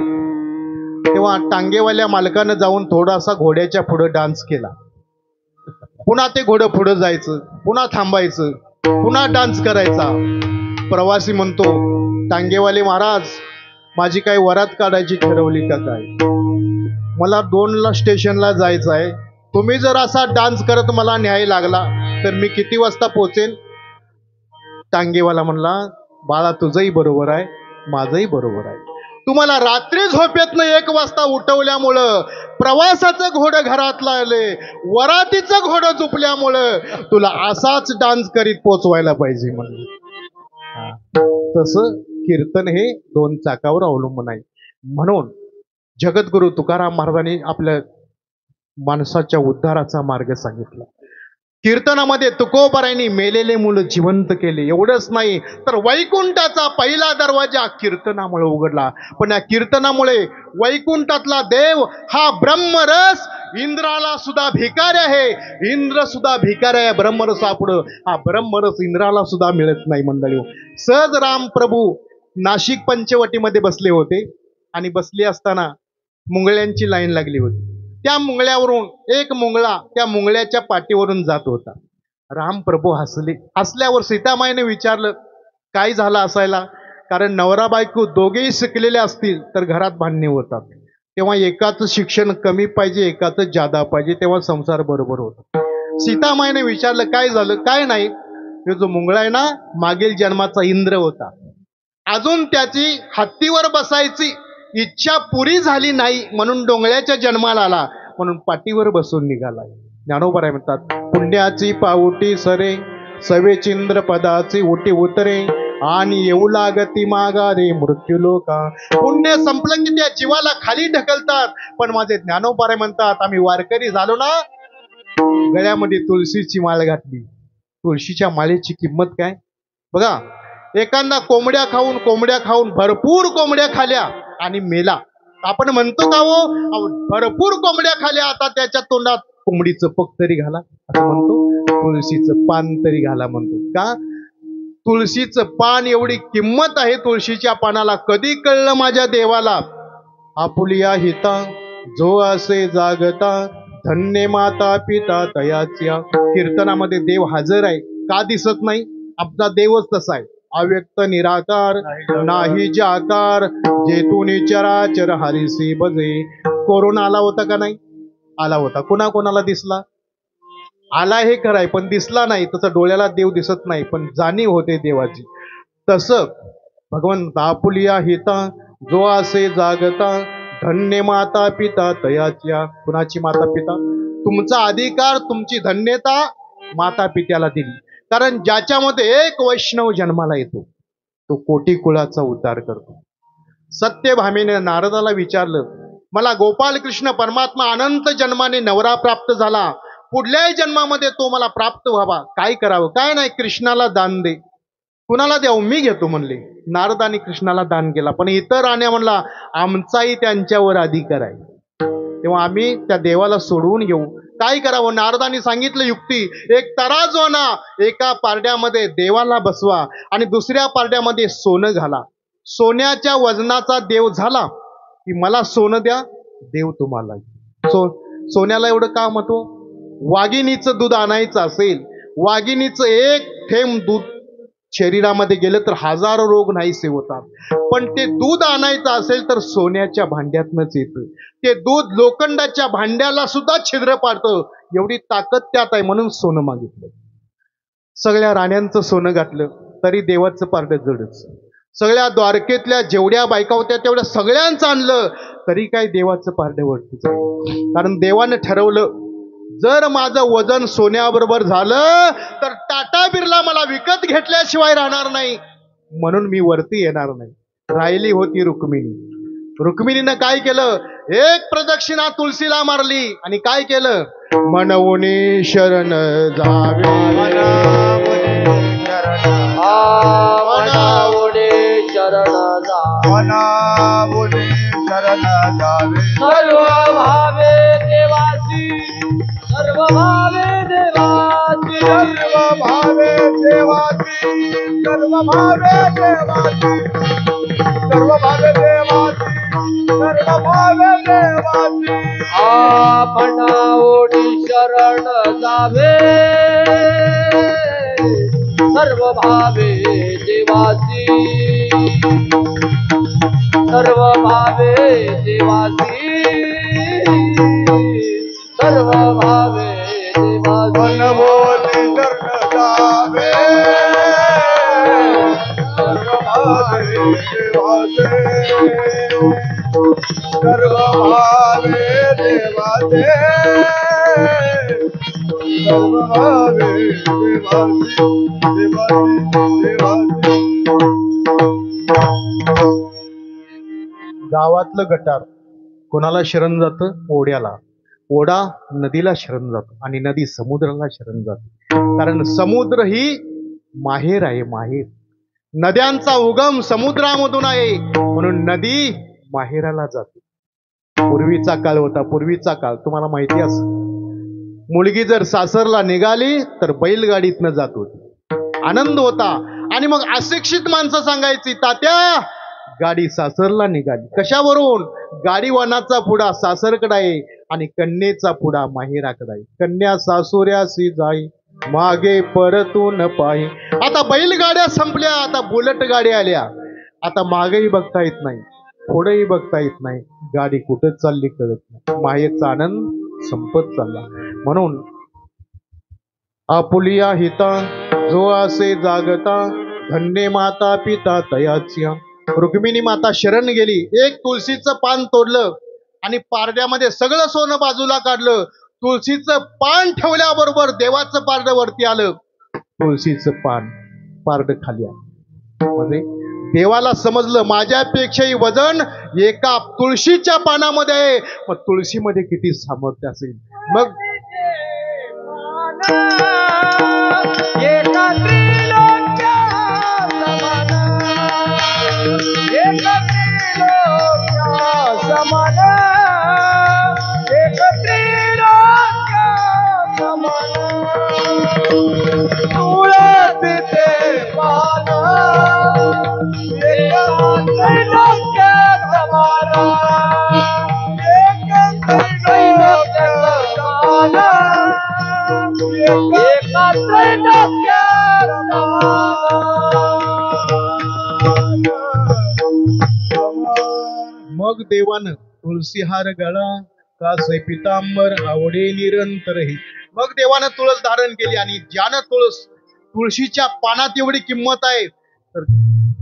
तेव्हा टांगेवाल्या मालकानं जाऊन थोडासा घोड्याच्या पुढे डान्स केला. पुन्हा ते घोडं पुढे जायचं, पुन्हा थांबायचं, पुन्हा डान्स करायचा. प्रवासी म्हणतो, टांगेवाले महाराज, माझी काय वरात काढायची ठरवली का काय? मला 2ला स्टेशनला जायचं आहे. तुम्ही जर असा डान्स करत मला न्याय लागला तर मी किती वाजता पोहोचेन? टांगेवाला म्हणला, बाळा तुझंही बरोबर आहे, माझंही बरोबर आहे. तुम्हाला रात्री झोपेतनं 1 वाजता उठवल्यामुळं, प्रवासाचं घोडं घरातलं आले, वरातीचं घोडं झोपल्यामुळं तुला असाच डान्स करीत पोचवायला पाहिजे म्हणले. तसं कीर्तन हे 2 चाकावर अवलंबून आहे. म्हणून जगद्गुरु तुकाराम महाराजांनी आपल्या माणसाच्या उद्धाराचा मार्ग सांगितला. कीर्तनामध्ये तुकोबारायांनी मेलेले मुलं जिवंत केले. एवढंच नाही तर वैकुंठाचा पहिला दरवाजा कीर्तनामुळे उघडला. पण या कीर्तनामुळे वैकुंठातला देव हा ब्रह्मरस इंद्राला सुद्धा भिकार आहे. इंद्र सुद्धा भिकार आहे ब्रह्मरसापुढं. हा ब्रह्मरस इंद्राला सुद्धा मिळत नाही मंडळी. सहज राम प्रभू नाशिक पंचवटीमध्ये बसले होते आणि बसले असताना मुंगळ्यांची लाईन लागली होती. त्या मुंगळ्यावरून एक मुंगळा त्या मुंगळ्याच्या पाठीवरून जात होता. राम प्रभू हसले. हसल्यावर सीतामाईने विचारलं काय झालं असायला, कारण नवरा बायको दोघेही शिकलेले असतील तर घरात भांडणे होतात. तेव्हा एकाचं शिक्षण कमी पाहिजे, एकाचं जादा पाहिजे, तेव्हा संसार बरोबर होतो. सीतामाईने विचारलं काय झालं. काय नाही, हे जो मुंगळा आहे ना, मागील जन्माचा इंद्र होता. अजून त्याची हत्तीवर बसायची इच्छा पुरी झाली नाही म्हणून डोंगळ्याच्या जन्माला आला, म्हणून पाठीवर बसून निघाला. ज्ञानोबा म्हणतात पुण्याची पाऊटी सरे, सवेचिंद्र पदाची उटी उतरे, आणि येऊ लागती माघारे मृत्यू लोका. पुण्य संपलं की त्या जीवाला खाली ढकलतात. पण माझे ज्ञानोबा म्हणतात आम्ही वारकरी झालो ना, गळ्यामध्ये तुळशीची माळ घातली. तुळशीच्या माळेची किंमत काय बघा. एखादा कोंबड्या खाऊन भरपूर कोंबड्या खाल्या आणि मेला. आपण म्हणतो का हो भरपूर कोंबड्या खाल्या, आता त्याच्या तोंडात कोंबडीचं पग तरी घाला असं म्हणतो. तुळशीचं पान तरी घाला म्हणतो. का? तुळशीचं पान एवढी किंमत आहे तुळशीच्या पानाला. कधी कळलं माझ्या देवाला, आपुलिया हिता जो असे जागता, धन्य माता पिता तयाच्या. कीर्तनामध्ये देव हजर आहे. का दिसत नाही? आपला देवच तसा आहे, अव्यक्त निराकार नाही जाकार, जेतून चराचर हरिसी बजे. कोरोना आला होता का नाही? आला होता. कोणाला दिसला? आला हे खरंय पण दिसला नाही. तसं डोळ्याला देव दिसत नाही पण जाणीव होते देवाची. तसं भगवंत आपुलिया हिता जो असे जागता, धन्य माता पिता तयाच्या. कुणाची माता पिता? तुमचा अधिकार, तुमची धन्यता माता पित्याला दिली. कारण ज्याच्यामध्ये एक वैष्णव जन्माला येतो तो कोटी कुळाचा उद्धार करतो. सत्यभामेने नारदाला विचारलं, मला गोपाल कृष्ण परमात्मा अनंत जन्माने नवरा प्राप्त झाला, पुढल्याही जन्मामध्ये तो मला प्राप्त व्हावा, काय करावं? काय नाही, कृष्णाला दान दे. कुणाला द्यावं? मी घेतो म्हणले. नारदाने कृष्णाला दान केला. पण इतर राण्या म्हणला आमचाही त्यांच्यावर अधिकार आहे, तेव्हा आम्ही त्या देवाला सोडवून घेऊ. काय करावं? नारदांनी सांगितलं युक्ती. एक तराजू आणा, एका पारड्यामध्ये देवाला बसवा आणि दुसऱ्या पारड्यामध्ये सोनं घाला. सोन्याच्या वजनाचा देव झाला की मला सोनं द्या, देव तुम्हाला. सोन्याला एवढं का महत्व? वाघिणीचं दूध आणायचं असेल, वाघिणीचं एक थेंब दूध शरीरामध्ये गेलं तर हजारो रोग नाहीसे होतात. पण ते दूध आणायचं असेल तर सोन्याच्या भांड्यातनंच येतं. ते दूध लोखंडाच्या भांड्याला सुद्धा छिद्र पाडतं, एवढी ताकद त्यात आहे. म्हणून सोनं मागितलं. सगळ्या राण्यांचं सोनं घातलं तरी देवाचं पारडं जडच. सगळ्या द्वारकेतल्या जेवढ्या बायका होत्या तेवढ्या सगळ्यांचं आणलं तरी काय देवाचं पारडं वरतीच आहे. कारण देवानं ठरवलं जर माझं वजन सोन्याबरोबर झालं तर टाटा बिर्ला मला विकत घेतल्याशिवाय राहणार नाही, म्हणून मी वरती येणार नाही. राहिली होती रुक्मिणी. रुक्मिणीनं काय केलं? एक प्रदक्षिणा तुळशीला मारली आणि काय केलं? मनवुनी शरण जावे, मनावुनी शरण जावे, मनावुनी शरण जावे. सर्व भावे देवासी, सर्व भावे देवासी, सर्व भावे देवासी, सर्व भावे देवासी, सर्व भावे देवासी, सर्व भावे देवासी. आपणावडी शरण जावे, सर्व भावे देवासी, सर्व भावे देवासी, सर्व भावे देवासी. मनवोनी शरण जावे, सर्व भावे देवासी. देवाचे सर्व भावे देवाचे देवाचे गावातलं गटार कोणाला शरण जातं? ओढ्याला. ओढा नदीला शरण जातो आणि नदी समुद्राला शरण जाते. कारण समुद्र ही माहेर आहे, माहेर. नद्यांचा उगम समुद्रामधून आहे, म्हणून नदी माहेराला जाते. पूर्वीचा काळ होता, पूर्वीचा काळ तुम्हाला माहिती असं, मुलगी जर सासरला निघाली तर बैलगाडीतनं जात होती, आनंद होता. आणि मग अशिक्षित माणसं सांगायची, तात्या गाडी सासरला निघाली. कशावरून? गाडीवानाचा पुढा सासरकडे आहे आणि कन्येचा पुढा माहेराकडे आहे. कन्या सासुऱ्यासी जाई मागे परतून पाही. आता बैलगाड्या संपल्या, आता बुलेट गाड्या आल्या. आता मागेही बघता येत नाही, पुढेही बघता येत नाही, गाडी कुठं चालली कळत नाही. मायेचा आनंद संपत चालला. म्हणून आपुलिया हिता जो असे जागता धन्य माता पिता तयाची. रुक्मिणी माता शरण गेली, एक तुळशीचं पान तोडलं आणि पारड्यामध्ये सगळं सोनं बाजूला काढलं. तुळशीचं पान ठेवल्याबरोबर देवाचं पारड वरती आलं, तुळशीचं पान पारड खाली आलं. म्हणजे देवाला समजलं माझ्यापेक्षाही वजन एका तुळशीच्या पानामध्ये आहे. मग तुळशीमध्ये किती सामर्थ्य असेल. मग मग देवानं तुळशीहार गळा कासे पितांबर आवडे निरंतरही. मग देवानं तुळस धारण केली आणि ज्यानं तुळशीच्या पानात एवढी किंमत आहे, तर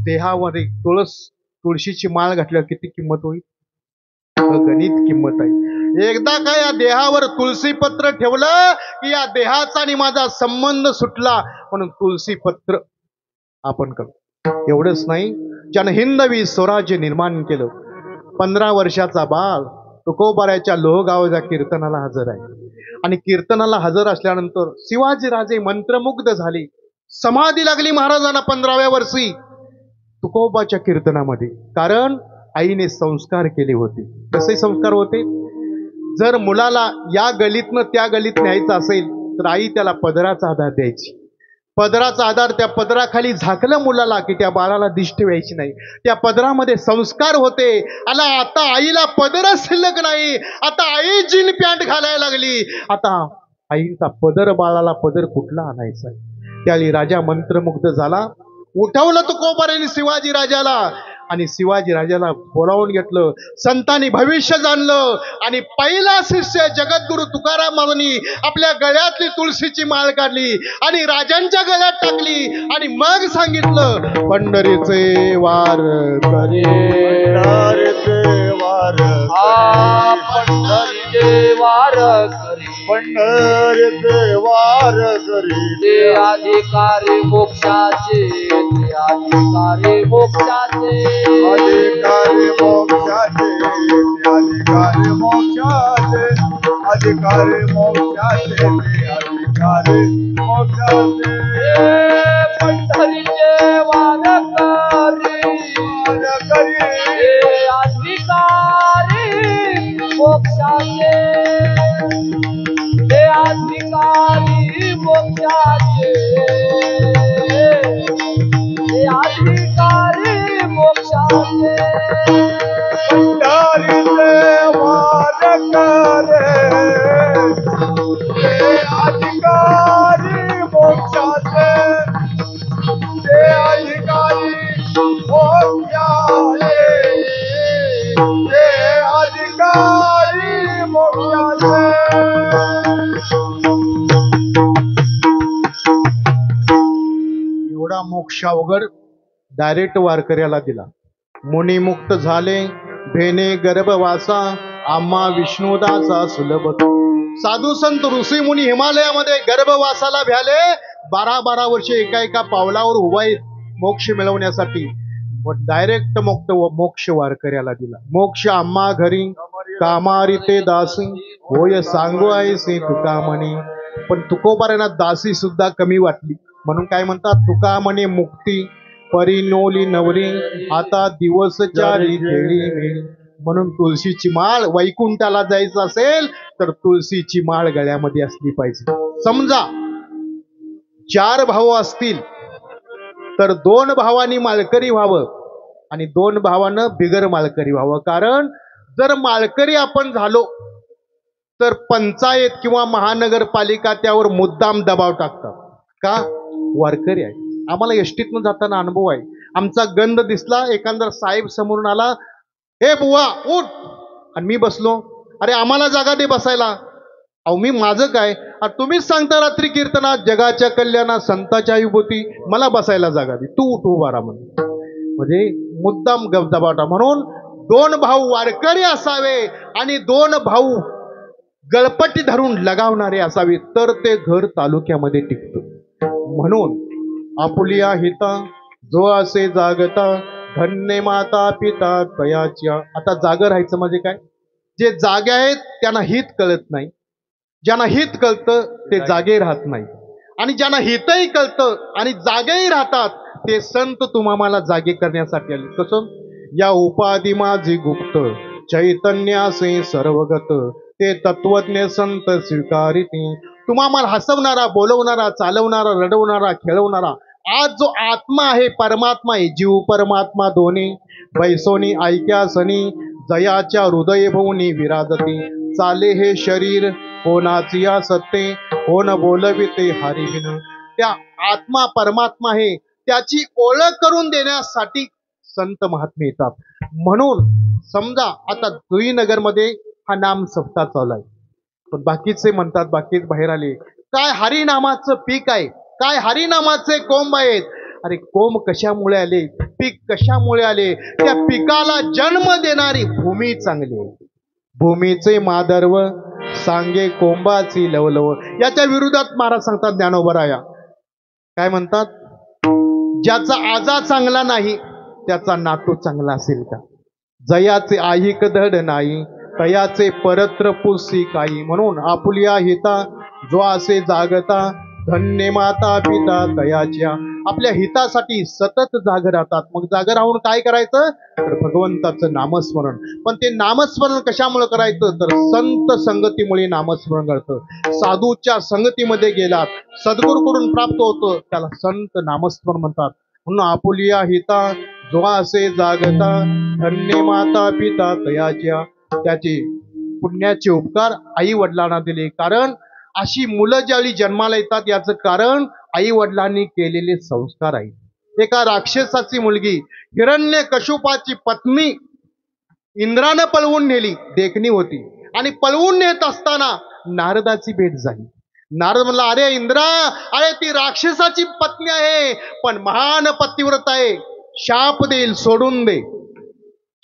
देहामध्ये तुळशीची माळ घातल्यावर किती किंमत होईल? गणित किंमत आहे. एकदा का या देहावर तुळशी पत्र ठेवलं की या देहाचा आणि माझा संबंध सुटला. म्हणून तुळशी पत्र आपण करू. एवढंच नाही, ज्यानं हिंदवी स्वराज्य निर्माण केलं. 15 वर्षाचा बाळ तुकोबाराच्या लोहगावच्या कीर्तनाला हजर आहे. आणि कीर्तनाला हजर असल्यानंतर शिवाजीराजे मंत्रमुग्ध झाले. समाधी लागली महाराजांना 15व्या वर्षी तुकोबाच्या कीर्तनामध्ये. कारण आईने संस्कार केले होते. कसे संस्कार होते? जर मुलाला या गलीतनं त्या गलीत न्यायचं असेल तर आई त्याला पदराचा आधार द्यायची. पदराचा आधार, त्या पदराखाली झाकलं मुलाला की त्या बाळाला दिष्ट व्हायची नाही. त्या पदरामध्ये संस्कार होते. आता आईला पदर शिल्लक नाही, आता आई जीन पॅन्ट घालायला लागली. आता आईचा पदर, बाळाला पदर कुठला आणायचा? त्यावेळी राजा मंत्रमुग्ध झाला. उठवलं तुकोबारांनी शिवाजी राजाला आणि शिवाजी राजाला बोलावून घेतलं. संतांनी भविष्य जाणलं आणि पहिला शिष्य जगद्गुरु तुकाराम महाराजांनी आपल्या गळ्यातली तुळशीची माळ काढली आणि राजांच्या गळ्यात टाकली आणि मग सांगितलं, पंढरीचे वार करे, पंढरीचे वार पंढरीचे वार करी, पंढरीचे वार करी. ते अधिकारी मोक्षाचे, ते अधिकारी मोक्षाचे, अधिकारी मोक्षाचे, अधिकारी मोक्षाचे, अधिकारी मोक्षाचे, अधिकारी मोक्षाचे. पंढरीचे वार करी, ते अधिकारी मोक्षाचे, ते अधिकारी मोक्षाचे, ते अधिकारी मोक्षाचे. पंढरीचे वार करे, ते अधिकारी मोक्षाचे, ते अधिकारी मोक्षाचे, ते अधिकारी मोक्षाचे. एवढा मोक्ष अवघड डायरेक्ट वारकऱ्याला दिला. मुनिमुक्त झाले भेने गर्भवासा आम्हा विष्णुदासा सुलभ तू. साधू संत ऋषी मुनी हिमालयामध्ये गर्भवासाला भ्याले 12-12 वर्षे एका पावलावर उभा आहेत मोक्ष मिळवण्यासाठी. डायरेक्ट मोक्ष वारकऱ्याला दिला. मोक्ष आम्हा घरी कामारी ते दासी होय सांगू ऐसे तुका म्हणे. पण तुकोबारांना दासी सुद्धा कमी वाटली म्हणून काय म्हणतात, तुका म्हणे मुक्ती परिनोली नवरी आता दिवस चारी खेळी मेळी. म्हणून तुळशीची माळ, वैकुंठाला जायचं असेल तर तुळशीची माळ गळ्यामध्ये असली पाहिजे. समजा 4 भाऊ असतील तर 2 भावांनी माळकरी व्हावं आणि 2 भावानं बिगर माळकरी व्हावं. कारण जर माळकरी आपण झालो तर पंचायत किंवा महानगरपालिका त्यावर मुद्दाम दबाव टाकतात. का? वारकरी आहे. आम्हाला एसटीतनं जाताना अनुभव आहे. आमचा गंध दिसला, एखादा साहेब समोरून आला, हे बुवा उठ, आणि मी बसलो, अरे आम्हाला जागा दे बसायला. अहो मी माझं काय, तुम्हीच सांगता रात्री कीर्तनात जगाच्या कल्याणात संताच्या विभूती, मला बसायला जागा दे, तू उठ उभा राहा म्हणून. म्हणजे मुद्दाम दबावटा. म्हणून 2 भाऊ वारकरी असावे आणि 2 भाऊ गळपट्टी धरून लगावणारे असावे तर ते घर तालुक्यामध्ये टिकतं. म्हणून आपुलिया हिता जो असे जागता धन्य माता पिता तयाच्या. आता जागर राहायचं म्हणजे काय, जे जागे आहेत त्यांना हित कळत नाही, ज्यांना हित कळतं ते जागे राहत नाही, आणि ज्यांना हितही कळतं आणि जागेही राहतात ते संत तुम्हाला जागे करण्यासाठी आले. कसं? या उपाधी माझी गुप्त चैतन्यासे सर्वगत ते तत्वज्ञ संत स्वीकारिती. तुम्हाला हसवणारा, बोलवणारा, चालवणारा, रडवणारा, खेळवणारा आज जो आत्मा आहे, परमात्मा आहे, जीव परमात्मा दोन्ही बैसोनी ऐक्यासनी जयाच्या हृदय भवनी विराजती. चाले हे शरीर कोणाची या सत्ते कोण बोलविते हरिविन. त्या आत्मा परमात्मा आहे त्याची ओळख करून देण्यासाठी संत महात्मे येतात. म्हणून समजा आता जुईनगरमध्ये हा नाम सप्ताह चालू आहे, पण बाकीचे म्हणतात, बाकीच बाहेर आले, काय हरिनामाचं पीक आहे, काय हरिनामाचे कोंब आहेत. अरे कोंब कशामुळे आले, पीक कशामुळे आले? त्या पिकाला जन्म देणारी भूमी चांगली आहे. भूमीचे मादरव सांगे कोंबाची लवलव. याच्या विरोधात महाराज सांगतात ज्ञानोबराया, काय म्हणतात, ज्याचा आजा चांगला नाही त्याचा नातू चांगला असेल का? जयाचे आहिक धड नाही तयाचे परत्र पुसी काही. म्हणून आपुलिया हिता जो असे जागता धन्य माता पिता तयाच्या. आपल्या हितासाठी सतत जाग राहतात. मग जाग राहून काय करायचं तर भगवंताचं नामस्मरण. पण ते नामस्मरण कशामुळे करायचं तर संत संगतीमुळे नामस्मरण करतं. साधूच्या संगतीमध्ये गेलात, सद्गुरूकडून प्राप्त होतं, त्याला संत नामस्मरण म्हणतात. म्हणून आपुलिया हिता जो असे जागता धन्य माता पिता तयाच्या. त्याचे पुण्याचे उपकार आई वडिलांना दिले. कारण अशी मुलं ज्यावेळी जन्माला येतात याचं कारण आई वडिलांनी केलेले संस्कार आहे. एका राक्षसाची मुलगी हिरण्यकशिपाची पत्नी इंद्रानं पळवून नेली, देखणी होती, आणि पळवून नेत असताना नारदाची भेट झाली. नारद म्हणला, अरे इंद्रा, अरे ती राक्षसाची पत्नी आहे पण महान पतिव्रत आहे, शाप देईल, सोडून दे.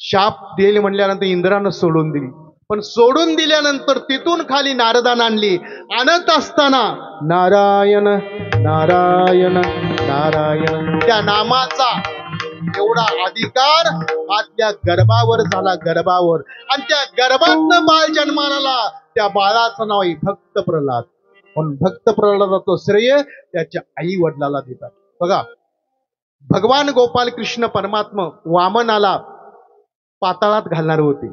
शाप देईल म्हणल्यानंतर इंद्रानं सोडून दिली. पण सोडून दिल्यानंतर तिथून खाली नारदानं आणली. आणत असताना नारायण नारायण नारायण त्या नामाचा एवढा अधिकार आपल्या गर्भावर झाला, गर्भावर. आणि त्या गर्भातनं बाळ जन्माला आला. त्या बाळाचं नाव आहे भक्त प्रल्हाद. पण भक्त प्रल्हादाचं श्रेय त्याच्या आई वडिलाला देतात. बघा, भगवान गोपाल कृष्ण परमात्मा वामनाला पाताळात घालणार होते.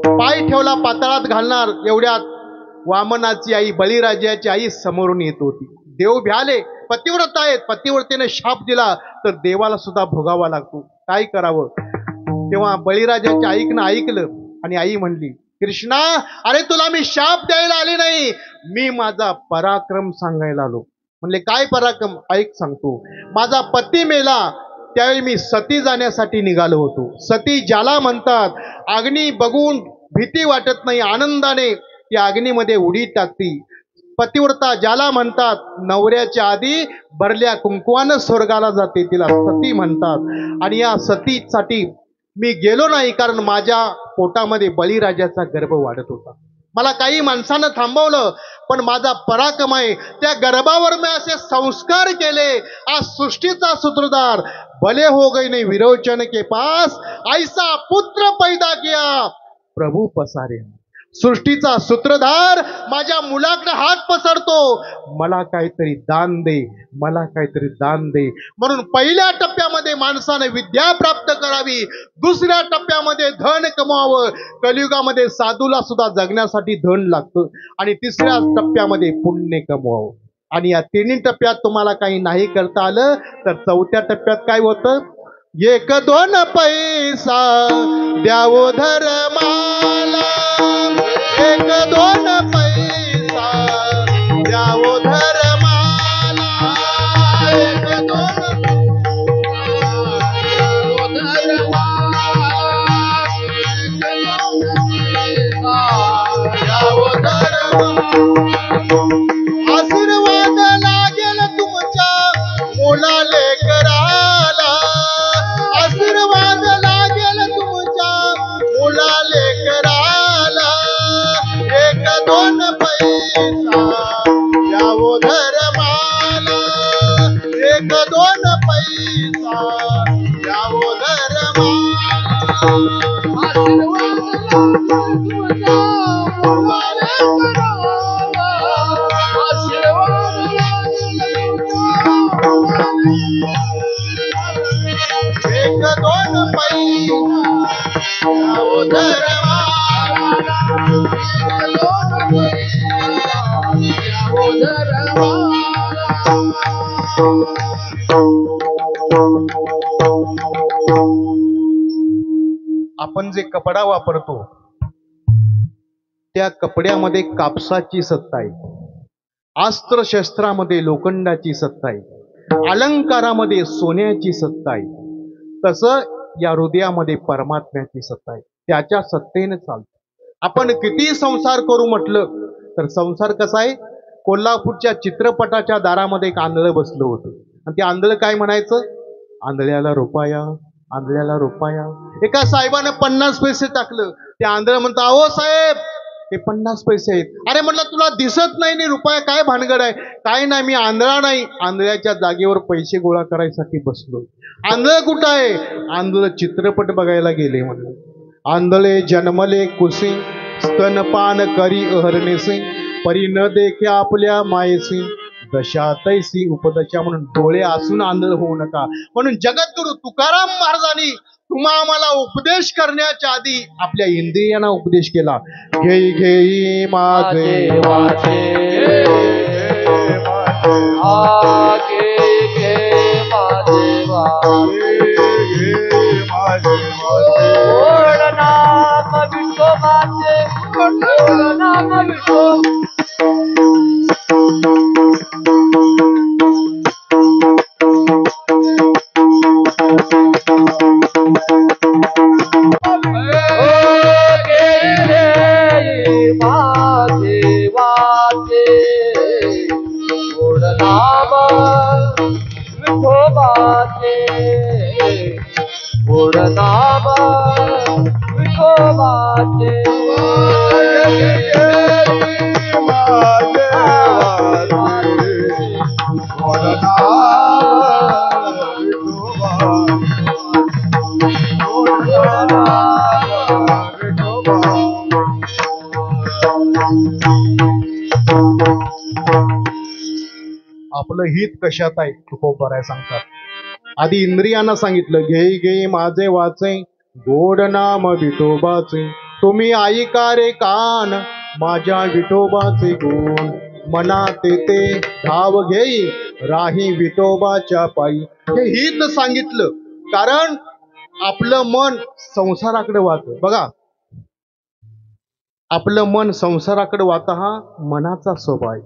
पाय ठेवला पाताळात घालणार, एवढ्यात वामनाची आई बळीराजाची आई समोरून येत होती. देव भ्याले, पतिव्रत आहेत, पतिव्रतेने शाप दिला तर देवाला सुद्धा भोगावा लागतो, काय करावं. तेव्हा बळीराजाच्या आईनं ऐकलं आणि आई म्हणली, कृष्णा, अरे तुला मी शाप द्यायला आले नाही, मी माझा पराक्रम सांगायला आलो. म्हणले, काय पराक्रम? ऐक सांगतो. माझा पती मेला त्यावेळी मी सती जाण्यासाठी निघालो होतो. सती ज्याला म्हणतात, अग्नी बघून भीती वाटत नाही, आनंदाने त्या अग्नीमध्ये उडी टाकती. पतिव्रता ज्याला म्हणतात, नवऱ्याच्या आधी भरल्या कुंकवानं स्वर्गाला जाते, तिला सती म्हणतात. आणि या सतीसाठी मी गेलो नाही, कारण माझ्या पोटामध्ये बळीराजाचा गर्भ वाढत होता. मला काही माणसानं थांबवलं, पण माझा पराक्रम आहे. त्या गर्भावर मी असे संस्कार केले. आज सृष्टीचा सूत्रधार भले हो गई नहीं विरोचन के पास, ऐसा पुत्र पैदा किया प्रभू पसारे. सृष्टीचा सूत्रधार माझ्या मुलाकडे हात पसरतो, मला काहीतरी दान दे, मला काहीतरी दान दे. म्हणून पहिल्या टप्प्यामध्ये माणसाने विद्या प्राप्त करावी, दुसऱ्या टप्प्यामध्ये धन कमवावं. कलियुगामध्ये साधूला सुद्धा जगण्यासाठी धन लागतं, आणि तिसऱ्या टप्प्यामध्ये पुण्य कमवावं. आणि या तिन्ही टप्प्यात तुम्हाला काही नाही करता आलं तर चौथ्या टप्प्यात काय होतं? एक दोन पैसा द्यावो धर्माला, एक दोन पैसा द्यावो धर्माला, एक दोन द्यावो धर्माला. आशीर्वाद लागेल तुमच्या मुलाले कराला, आशीर्वाद लागेल तुमच्या मुलाले कराला. एक दोन पैसा द्यावो धर्माला, एक दोन पैसा द्यावो धर्माला. एक दोन पैसा द्यावो धर्माला, आपण जे कपडा वापरतो त्या कपड्यामध्ये कापसाची सत्ता आहे, अस्त्रशस्त्रामध्ये लोखंडाची सत्ता आहे, अलंकारामध्ये सोन्याची सत्ता आहे. तसं या हृदयामध्ये परमात्म्याची सत्ता आहे. त्याच्या सत्तेने चालतं. आपण किती संसार करू म्हटलं तर संसार कसा आहे? कोल्हापूरच्या चित्रपटाच्या दारामध्ये एक आंधळं बसलं होतं, आणि ते आंधळं काय म्हणायचं? आंधळ्याला रुपया, आंधळ्याला रुपया. एका साहेबानं 50 पैसे टाकलं. ते आंधळं म्हणतं, अहो साहेब हे 50 पैसे आहेत. अरे म्हटलं तुला दिसत नाही नी रुपया, काय भानगड आहे? काय नाही, मी आंधळा नाही, आंधळ्याच्या जागेवर पैसे गोळा करायसाठी बसलो. आंधळ कुठं आहे? आंधळ चित्रपट बघायला गेले म्हणलं. आंधळे जन्मले कुसे, स्तनपान करी अहरणेसे, परी न देखे आपल्या मायेसे, दशा तैसी उपदशा. म्हणून डोळे असून आंधळ होऊ नका. म्हणून जगद्गुरु तुकाराम महाराजांनी तुम्हा आम्हाला उपदेश करण्याच्या आधी आपल्या इंद्रियांना उपदेश केला. घेई घेई माझे वाचे, आपलं हित कशात आहे तुकोबाराय सांगतात. आधी इंद्रियांना सांगितलं, घेई घेई माझे वाचे, गोड नाम विठोबाचे, तुम्ही ऐका रे कान माझ्या विठोबाचे गुण, मनात ते धाव घेई राही विठोबाच्या पायी. हे हित सांगितलं, कारण आपलं मन संसाराकडे वाहतं. बघा, आपलं मन संसाराकडे वाहतं हा मनाचा स्वभाव आहे.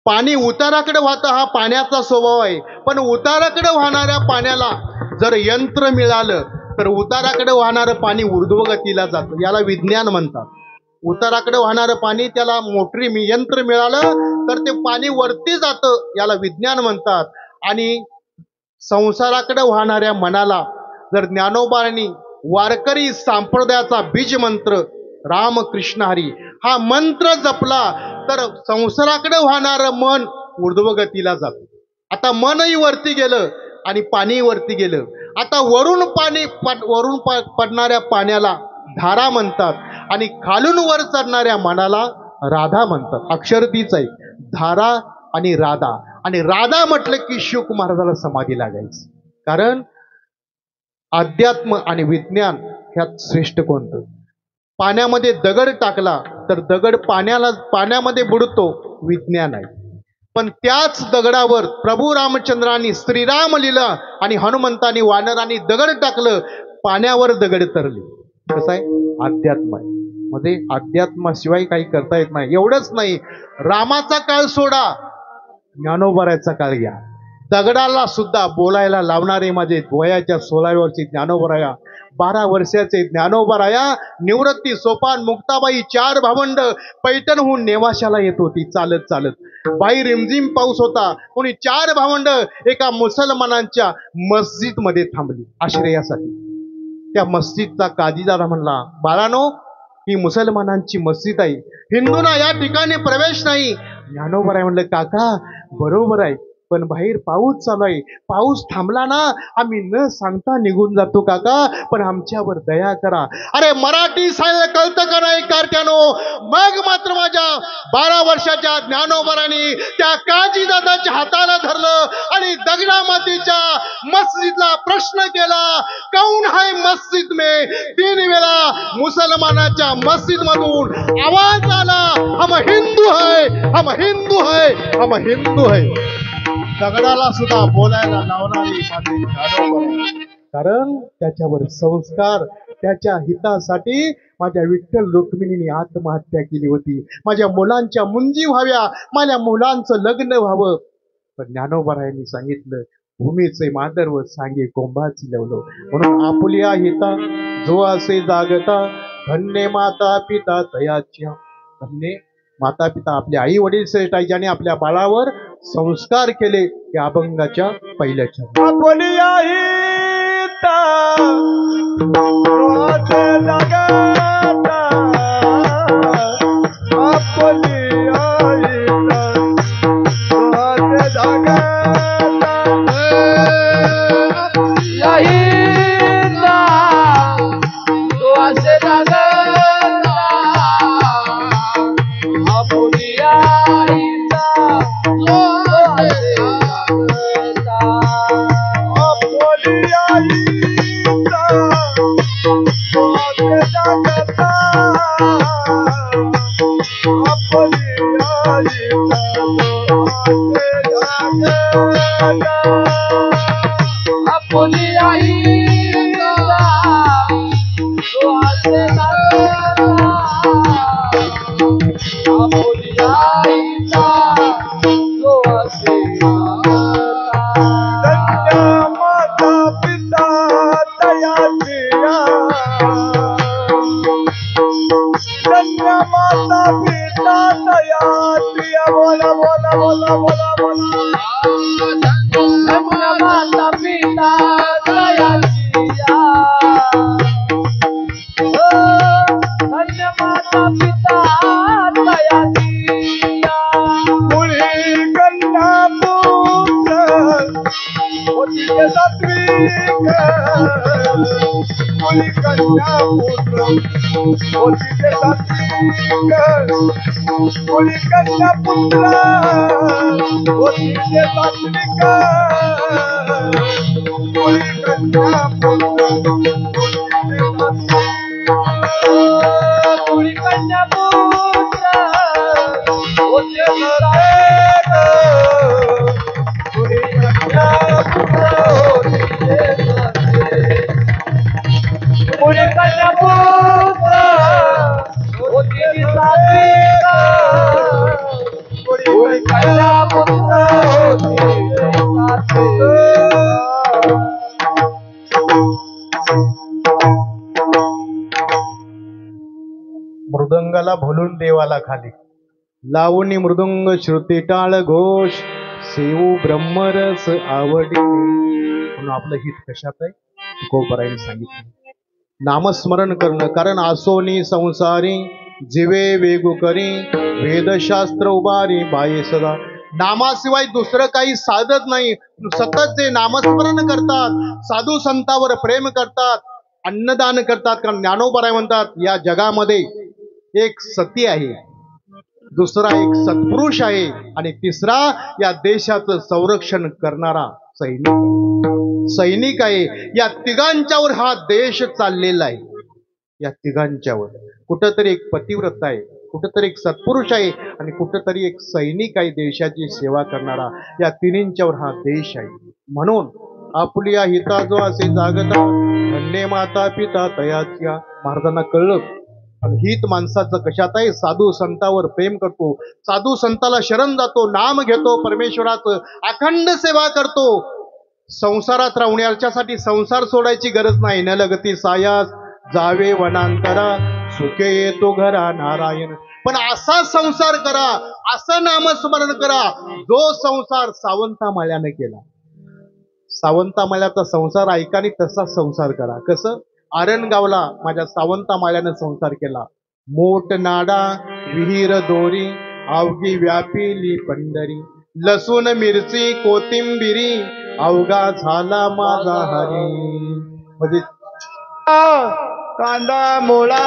पाणी उताराकडे वाहतं हा पाण्याचा स्वभाव आहे. पण उताराकडे वाहणाऱ्या पाण्याला जर यंत्र मिळालं तर उताराकडे वाहणारं पाणी ऊर्ध्वगतीला जातं. याला विज्ञान म्हणतात. उताराकडे वाहणारं पाणी, त्याला मोटरी यंत्र मिळालं तर ते पाणी वरती जातं, याला विज्ञान म्हणतात. आणि संसाराकडे वाहणाऱ्या मनाला जर ज्ञानोबांनी वारकरी संप्रदायाचा बीज मंत्र रामकृष्ण हरी हा मंत्र जपला तर संसाराकडे वाहणारं मन ऊर्ध्वगतीला जातं. आता मनही वरती गेलं आणि पाणी वरती गेलं. आता वरून पडणाऱ्या पाण्याला धारा म्हणतात आणि खालून वर चढणाऱ्या मनाला राधा म्हणतात. अक्षर तीच आहे, धारा आणि राधा. आणि राधा म्हटलं की शुक महाराजाला समाधी लागायची. कारण अध्यात्म आणि विज्ञान ह्यात श्रेष्ठ कोणतं? पाण्यामध्ये दगड टाकला तर दगड पाण्यामध्ये बुडतो, विज्ञान आहे. पण त्याच दगडावर प्रभू रामचंद्रांनी श्रीराम लिहिलं आणि हनुमंतांनी वानरांनी दगड टाकलं, पाण्यावर दगड तरले. कसं आहे? अध्यात्म आहे. मध्ये अध्यात्माशिवाय काही करता येत नाही. एवढंच नाही, रामाचा काळ सोडा, ज्ञानोबराचा काळ घ्या. दगडाला सुद्धा बोलायला लावणारे माझे वयाच्या 16 वर्षी ज्ञानोबराया, 12 वर्षाचे ज्ञानोबराया, निवृत्ती सोपान मुक्ताबाई 4 भावंड पैठणहून नेवाशाला येत होती चालत चालत. बाई रिमझिम पाऊस होता, कोणी 4 भावंड एका मुसलमानांच्या मस्जिद मध्ये थांबली आश्रयासाठी. त्या मस्जिदचा काजीदादा म्हणला, बाळानो, ही मुसलमानांची मस्जिद आहे, हिंदूंना या ठिकाणी प्रवेश नाही. ज्ञानोबराय म्हणलं, काका बरोबर आहे, पण बाहेर पाऊस चालू आहे, पाऊस थांबला ना आम्ही न सांगता निघून जातो काका, पण आमच्यावर दया करा. अरे मराठी साहित्य कळतं का नाही कारट्यानो? मग मात्र माझ्या 12 वर्षाच्या ज्ञानोबराने त्या काजीदादाच्या हाताला धरलं आणि दगडा मातीच्या मस्जिदला प्रश्न केला, कौन है मस्जिद में? 3 वेळा मुसलमानाच्या मस्जिद मधून आवाज आला, हम हिंदू है, हम हिंदू है, हम हिंदू है. दगडाला सुद्धा बोलायला लावणारी माझे ज्ञानोबा. कारण त्याच्यावर संस्कार, त्याच्या हितासाठी माझ्या विठ्ठल रुक्मिणीने आत्महत्या केली होती. माझ्या मुलांच्या मुंजी व्हाव्या, माझ्या मुलांचं लग्न व्हावं. पण ज्ञानोबरायांनी सांगितलं, भूमीचे मादरव सांगे कोंबाची लवलो. म्हणून आपुल्या हिता जो असे जागता, धन्य माता पिता तयाच्या. धन्य माता पिता, आपले आई वडील श्रेष्ठ आहे, ज्याने आपल्या बाळावर संस्कार केले. या अभंगाच्या पहिल्याच्या आपुलिया हिता जो असे जागता, आपुलिया हिता जो असे जागता, मृदंगाला भुलून देवाला खाली लावणी मृदुंग श्रुती टाळ घोष सेवू ब्रह्मरस आवडी. म्हणून आपलं हित कशात आहे? तुकोबराईने सांगितलं, नामस्मरण करणं. कारण आसोनी संसारी जीवे वेगू करी वेदशास्त्र उभारी बाये सदा. नामाशिवाय दुसरं काही साधत नाही. सतत जे नामस्मरण करतात, साधू संतावर प्रेम करतात, अन्नदान करतात. कारण ज्ञानोबराय म्हणतात या जगामध्ये एक सती आहे, दुसरा एक सत्पुरुष आहे आणि तिसरा या देशाचं संरक्षण करणारा सैनिक आहे. या तिघांच्यावर हा देश चाललेला आहे. या तिघांच्यावर कुठंतरी एक पतिव्रत आहे, कुठंतरी एक सत्पुरुष आहे आणि कुठंतरी एक सैनिक आहे देशाची सेवा करणारा. या तिन्हींच्यावर हा देश आहे. म्हणून आपल्या हिता जो असे जागता धन्य माता पिता तयाच्या. महाराजांना कळलं आणि हित माणसाचं कशात आहे. साधू संतावर प्रेम करतो, साधू संताला शरण जातो, नाम घेतो, परमेश्वराचं अखंड सेवा करतो. संसारात राहण्याच्यासाठी संसार सोडायची गरज नाही. न लगती सायास जावे वनांतरा सुखे येतो घरा नारायण. पण असा संसार करा, असं नामस्मरण करा जो संसार सावंता माळ्याने केला. सावंता माळ्याचा संसार ऐका आणि तसा संसार करा. कसं? आरणगावला माझ्या सावंता माळ्याने संसार केला. मोठ नाडा विहीर दोरी अवघी व्यापिली पंढरी. लसूण मिरची कोथिंबिरी अवघा झाला माझा हरी. म्हणजे कांदा मुळा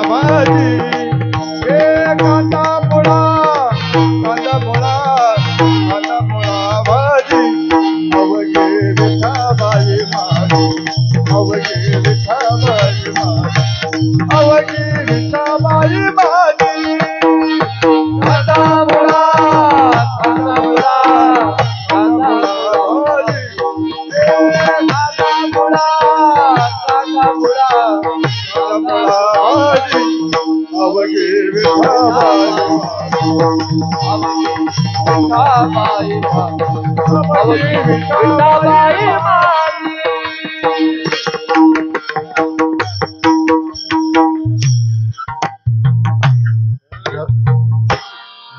माझी हे कांदा मुळा माझी. अवघे विठाबाई माझी, अवघे विठाबाई माझी, अवघे विठाबाई माझी. कांदा मुळा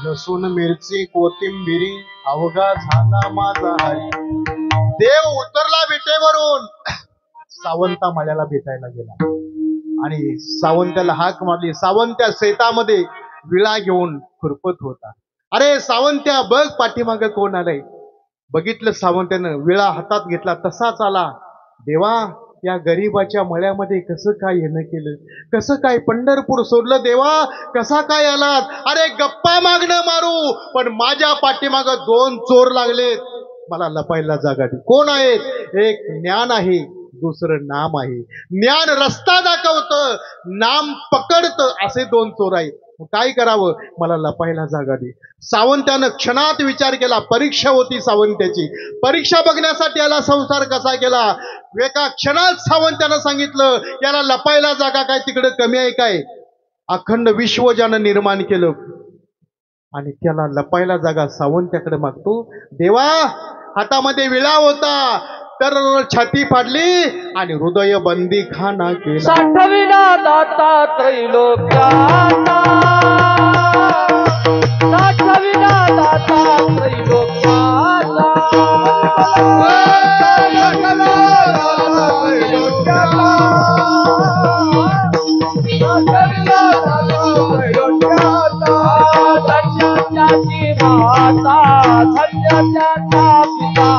लसूण मिरची कोथिंबिरी अवघा झाला माझा हरी. देव उतरला विटेवरून, सावंता माळ्याला भेटायला गेला आणि सावंत्याला हाक मारली. सावंत्या शेतामध्ये विळा घेऊन खुरपत होता. अरे सावंत्या बघ पाठीमाग कोण आलंय. बघितलं सावंत्यानं, विळा हातात घेतला, तसाच आला. देवा या गरीबाच्या मळ्यामध्ये कसं काय येणं केलं, कसं काय पंढरपूर सोडलं देवा, कसा काय आलात. अरे गप्पा मागणं मारू पण माझ्या पाठीमाग 2 चोर लागलेत, मला लपायला जागा दे. कोण आहेत? एक ज्ञान आहे, दुसरं नाम आहे. ज्ञान रस्ता दाखवतं, नाम पकडतं. असे 2 चोर आहेत. काय करावं? मला लपायला जागा दे. सावंत्यानं क्षणात विचार केला. परीक्षा होती सावंत्याची, परीक्षा बघण्यासाठी याला संसार कसा केला. एका क्षणात सावंत्यानं सांगितलं याला लपायला जागा काय तिकडे कमी आहे काय. अखंड विश्व ज्यानं निर्माण केलं आणि त्याला लपायला जागा सावंत्याकडे मागतो. देवा हातामध्ये विळा होता तर छाती फाडली आणि हृदय बंदी खाना केला. साठविला दाता त्रैलोक्याचा, साठविला दाता त्रैलोक्याचा. धन्याची माता, धन्याचा पिता,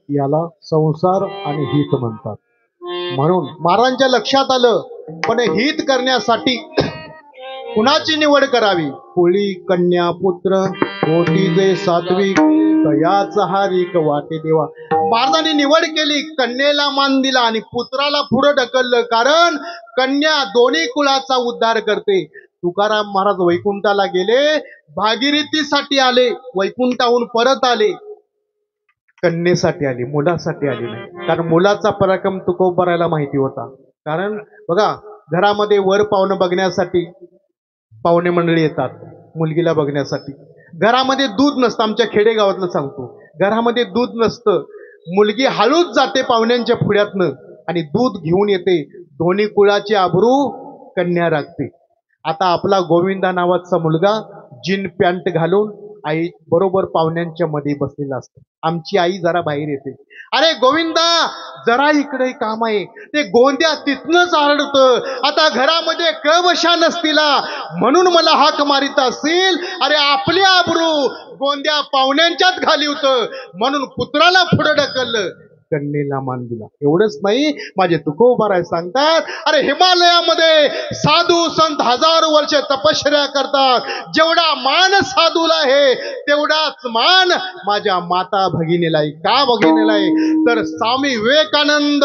याला संसार आणि हित म्हणतात. म्हणून महाराजांच्या लक्षात आलं पण हित करण्यासाठी कुणाची निवड करावी. कुळी कन्या पुत्र कोटी जे सात्विक तयाच हारिक वाटे देवा. महाराजांनी निवड केली, कन्येला मान दिला आणि पुत्राला पुढे ढकललं. कारण कन्या दोन्ही कुळाचा उद्धार करते. तुकाराम महाराज वैकुंठाला गेले, भागीरथीसाठी आले, वैकुंठाहून परत आले, कन्येसाठी आली, मुलासाठी आली नाही. कारण मुलाचा पराक्रम तुकोबारायला माहिती होता. कारण बघा, घरामध्ये वर पाहुणं बघण्यासाठी पाहुणे मंडळी येतात, मुलगीला बघण्यासाठी. घरामध्ये दूध नसतं, आमच्या खेडेगावातलं सांगतो, घरामध्ये दूध नसतं. मुलगी हळूच जाते पाहुण्यांच्या पुढ्यातनं आणि दूध घेऊन येते. दोन्ही कुळाची आबरू कन्या राखते. आता आपला गोविंदा नावाचा मुलगा जीन पॅन्ट घालून आई बरोबर पाहुण्यांच्या मध्ये बसलेला असतो. आमची आई जरा बाहेर येते, अरे गोविंदा जरा इकडे काम आहे. ते गोंद्या तिथनच आरडतं, आता घरामध्ये कवशा नसतीला म्हणून मला हाक मारित असेल. अरे आपली आबरू गोंद्या पाहुण्यांच्यात घाली होतं म्हणून पुत्राला पुढे ढकललं, कन्येला मान दिला. एवढंच नाही, माझे तुकोबाराय सांगतात, अरे हिमालयामध्ये साधू संत हजारो वर्ष तपश्चर्या करतात. जेवढा मान साधूला आहे तेवढाच मान माझ्या माता भगिनीला आहे. का भगिनीला आहे? तर स्वामी विवेकानंद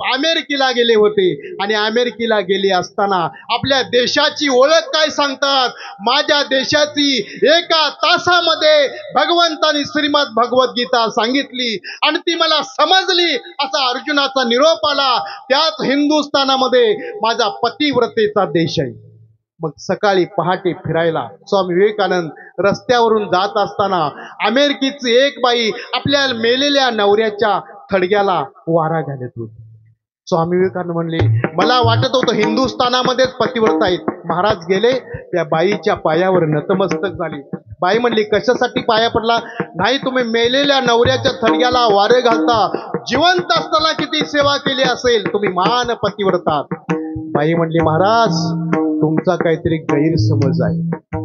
अमेरिकेला गेले होते आणि अमेरिकेला गेले असताना आपल्या देशाची ओळख काय सांगतात? माझ्या देशाची एका तासामध्ये भगवंतानी श्रीमद भगवद्गीता सांगितली आणि ती मला समजली असा अर्जुनाचा निरोप आला. त्याच हिंदुस्थानामध्ये माझा पतिव्रतेचा देश आहे. मग सकाळी पहाटे फिरायला स्वामी विवेकानंद रस्त्यावरून जात असताना अमेरिकेची एक बाई आपल्या मेलेल्या नवऱ्याच्या थडग्याला वारा घालत होती. स्वामी विवेकानंद म्हणले, मला वाटत होतं हिंदुस्थानामध्येच पतिव्रता आहेत. महाराज गेले, त्या बाईच्या पायावर नतमस्तक झाले. बाई म्हणली, कशासाठी पाया पडला? नाही, तुम्ही मेलेल्या नवऱ्याच्या थडग्याला वारे घालता, जिवंत असताना किती सेवा केली असेल, तुम्ही महान पतिव्रता. बाई म्हणली, महाराज तुमचा काहीतरी गैरसमज आहे.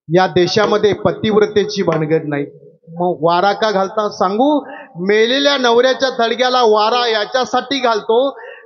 या देशामध्ये पतिव्रतेची भानगड नाही. मग वारा का घालता? सांगू, मेलेल्या नवऱ्याच्या थडग्याला वारा याच्यासाठी घालतो,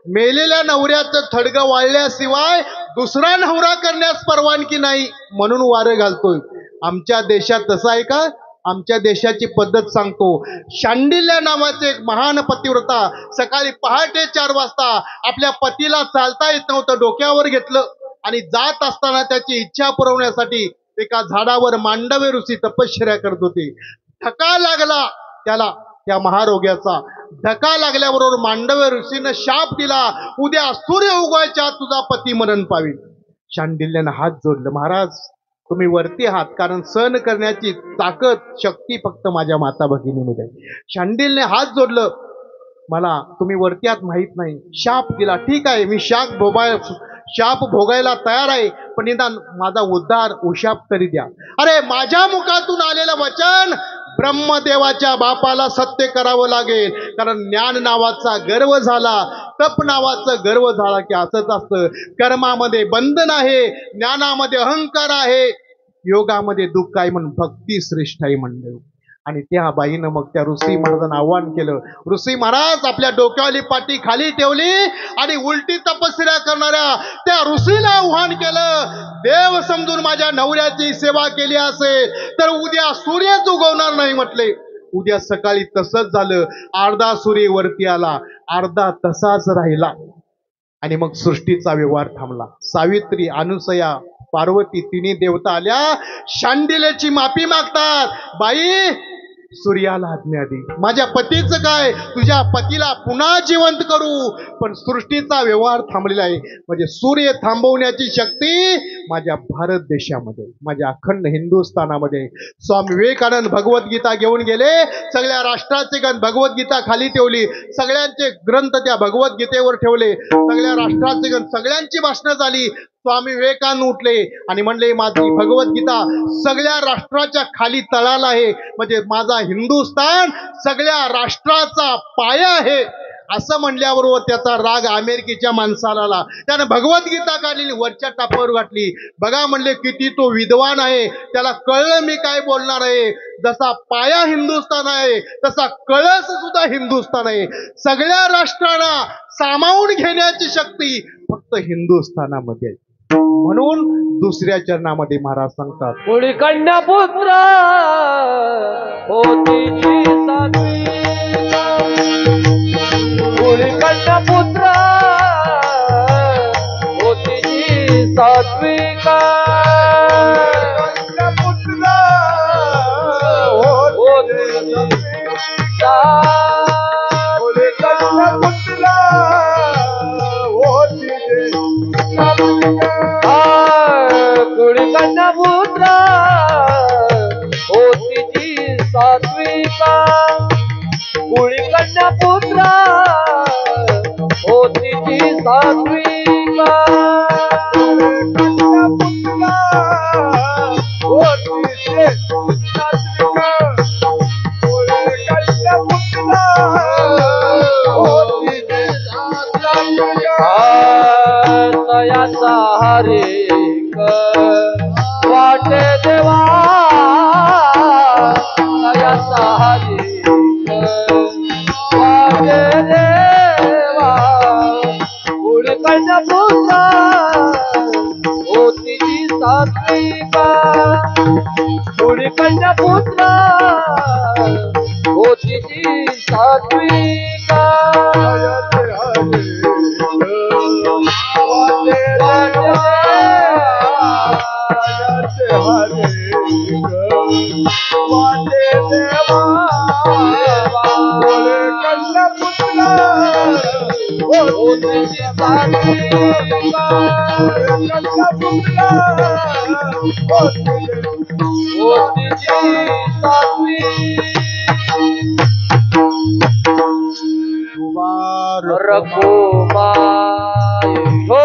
मेलेल्या नवऱ्याचं थडगं वाळल्याशिवाय दुसरा नवरा करण्यास परवानगी नाही म्हणून वारं घालतोय. आमच्या देशात तसं आहे का? आमच्या देशाची पद्धत सांगतो. शांडिल्य नावाचे एक महान पतिव्रता सकाळी पहाटे 4 वाजता आपल्या पतीला चालता येत नव्हतं, डोक्यावर घेतलं आणि जात असताना त्याची इच्छा पुरवण्यासाठी एका झाडावर मांडवे ऋषी तपश्चर्या करत होते. धक्का लागला त्याला, त्या महारोग्याचा धक्का लागल्याबरोबर मांडव्य ऋषीनं शाप दिला, उद्या सूर्य उगवायच्या तुझा पती मरण पावेल. शांडिल्यानं हात जोडलं, महाराज तुम्ही वरती आहात, कारण सहन करण्याची ताकद शक्ती फक्त माझ्या माता भगिनीमध्ये. शांडिलने हात जोडलं, मला तुम्ही वरती आहात माहित नाही, शाप दिला, ठीक आहे मी शाप भोगायला तयार आहे, पण निदान माझा उद्धार उशाप तरी द्या. अरे माझ्या मुखातून आलेलं वचन ब्रह्मदेवाच्या बापाला सत्य करावं लागेल, कारण ज्ञान नावाचा गर्व झाला, तप नावाचं गर्व झाला की असंच असतं. कर्मामध्ये बंधन आहे, ज्ञानामध्ये अहंकार आहे, योगामध्ये दुःख आहे, म्हणून भक्ती श्रेष्ठ आहे म्हणलं. आणि त्या बाईनं मग त्या ऋषी महाराजांना आव्हान केलं. ऋषी महाराज आपल्या डोक्यावली पाठी खाली ठेवली आणि उलटी तपस्या करणाऱ्या त्या ऋषीला आव्हान केलं, देव समजून माझ्या नवऱ्याची सेवा केली असेल तर उद्या सूर्यच उगवणार नाही म्हटले. उद्या सकाळी तसंच झालं, अर्धा सूर्य वरती आला, अर्धा तसाच राहिला आणि मग सृष्टीचा व्यवहार थांबला. सावित्री, अनुसया, पार्वती तिन्ही देवता आल्या, शांडिल्याची माफी मागतात. बाई सूर्याला आज्ञा दे, माझ्या पतीचं काय, तुझ्या पतीला पुन्हा जिवंत करू, पण सृष्टीचा व्यवहार थांबलेला आहे. म्हणजे सूर्य थांबवण्याची शक्ती माझ्या भारत देशामध्ये, माझ्या अखंड हिंदुस्थानामध्ये. स्वामी विवेकानंद भगवद्गीता घेऊन गेले, सगळ्या राष्ट्राचे भगवद्गीता खाली ठेवली, सगळ्यांचे ग्रंथ त्या भगवद्गीतेवर ठेवले, सगळ्या राष्ट्राचे सगळ्यांची भाषणं झाली. स्वामी विवेकानंद उठले आणि म्हणले, माझी भगवद्गीता सगळ्या राष्ट्राच्या खाली तळाला आहे, म्हणजे माझा हिंदुस्थान सगळ्या राष्ट्राचा पाया आहे. असं म्हणल्याबरोबर त्याचा राग अमेरिकेच्या माणसाला आला. त्यानं भगवद्गीता काढली, वरच्या टापावर घातली. बघा म्हणले, किती तो विद्वान आहे, त्याला कळलं मी काय बोलणार आहे. जसा पाया हिंदुस्थान आहे तसा कळस सुद्धा हिंदुस्थान आहे. सगळ्या राष्ट्रांना सामावून घेण्याची शक्ती फक्त हिंदुस्थानामध्ये आहे. म्हणून दुसऱ्या चरणामध्ये महाराज सांगतात, कुळी कन्या पुत्र होतीची सात्विक, कुळी कन्या पुत्र होतीची सात्विका. कन्या पुत्र होती जी सात्विका तयाचा हरिक वाटे देवा तयाचा हरिक वाटे देवा पुढे कन्या पुत्र होती जी सात्विका पुढे कन्या पुत्र होती जी सात्विका रघुमाई हो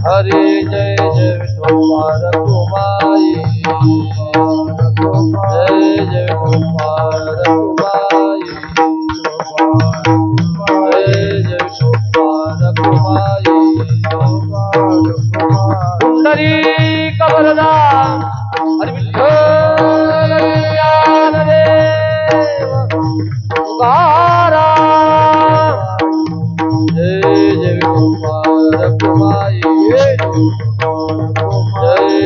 हरे जय जय कुमार कुमारी जय जय कुमार कुमारी जय जय कुमार कुमारी कुंडली कबरदा हरि विठ्ठल ज्ञानदेव तुकाराम जय जय कुमार कुमारी जय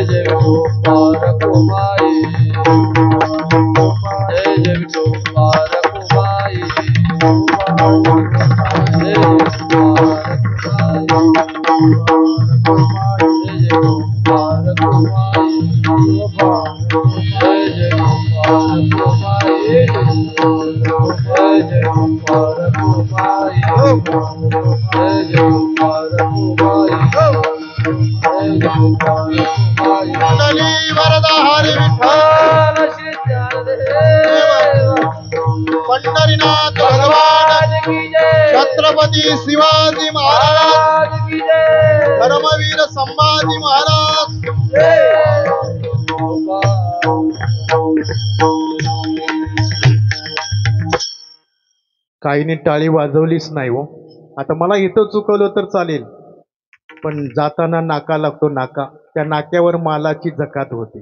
जय कुमार कुमारी जय जय कुमार कुमारी जय जय कुमार कुमारी जय जय कुमार कुमारी जय जय कुमार कुमारी जय जय कुमार कुमारी कुंडली वरदा हरी विठ्ठल पंढरीनाथ भगवान छत्रपती शिवाजी महाराज धर्मवीर संभाजी महाराज काहींनी टाळी वाजवलीच नाही हो. आता मला इथं चुकवलं तर चालेल, पण जाताना नाका लागतो नाका, त्या नाक्यावर मालाची जकात होती.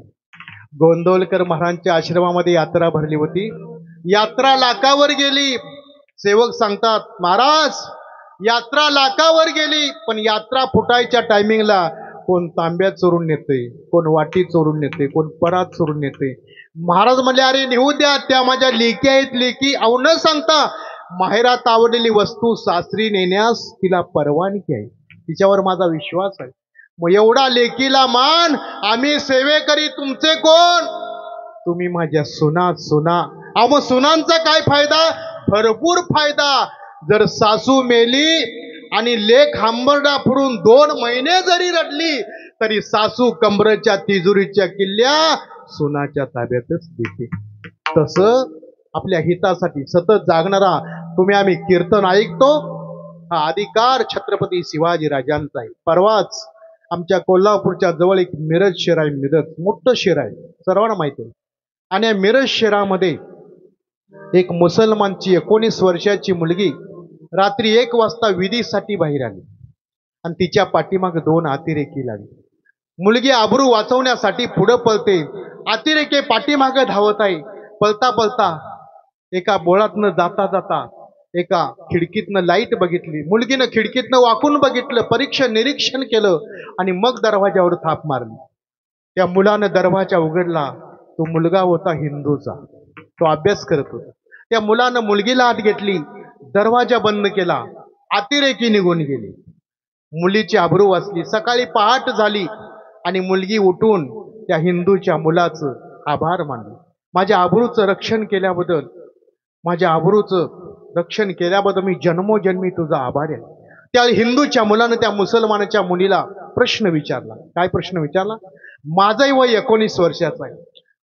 गोंदवलकर महाराजांच्या आश्रमामध्ये यात्रा भरली होती. यात्रा लाखावर गेली. सेवक सांगतात, महाराज यात्रा लाखावर गेली, पण यात्रा फुटायच्या टायमिंगला कोण तांब्यात चोरून नेते, कोण वाटी चोरून नेते, कोण परात चोरून नेते. महाराज म्हणले, अरे नेऊ द्या, त्या माझ्या लेकी आहेत. लेकी अहो न सांगता माहेरात आवडलेली वस्तू सासरी नेण्यास तिला परवानगी आहे, तिच्यावर माझा विश्वास आहे. मग एवढा लेकीला मान, आम्ही सेवेकरी तुमचे कोण? तुम्ही माझ्या सुना सुना. अहो मग सुनांचा काय फायदा? भरपूर फायदा. जर सासू मेली आणि लेक हंबरडा फुडून 2 महिने जरी रडली तरी सासू कमरेच्या तिजोरीच्या किल्ल्या सुनाच्या ताब्यातच देते. तसं आपल्या हितासाठी सतत जागणारा तुम्ही आम्ही कीर्तन ऐकतो, हा अधिकार छत्रपती शिवाजी राजांचा आहे. परवाच आमच्या कोल्हापूरच्या जवळ एक मिरज शहर आहे. मिरज मोठं शहर आहे, सर्वांना माहिती आहे. आणि या मिरज शहरामध्ये एक मुसलमानची 19 वर्षाची मुलगी रात्री 1 वाजता विधीसाठी बाहेर आली आणि तिच्या पाठीमाग 2 अतिरेकी लागले. मुलगी आबरू वाचवण्यासाठी पुढे पळते, अतिरेकी पाठीमागे धावत आहे. पळता पळता एका बोळातनं जाता जाता एका खिडकीतनं लाईट बघितली. मुलगीनं खिडकीतनं वाकून बघितलं, परीक्षण निरीक्षण केलं आणि मग दरवाजावर थाप मारली. त्या मुलानं दरवाजा उघडला. तो मुलगा होता हिंदूचा, तो अभ्यास करत होता. त्या मुलानं मुलगीला आत घेतली, दरवाजा बंद केला, अतिरेकी निघून गेले. मुलीची आबरू वाचली. सकाळी पहाट झाली आणि मुलगी उठून त्या हिंदूच्या मुलाचं आभार मानले. माझ्या आबरूचं रक्षण केल्याबद्दल, माझ्या आबरूचं रक्षण केल्याबद्दल मी जन्मोजन्मी तुझा आभार आहे. त्या हिंदूच्या मुलानं त्या मुसलमानाच्या मुलीला प्रश्न विचारला. काय प्रश्न विचारला? माझंही वय 19 वर्षाचं आहे,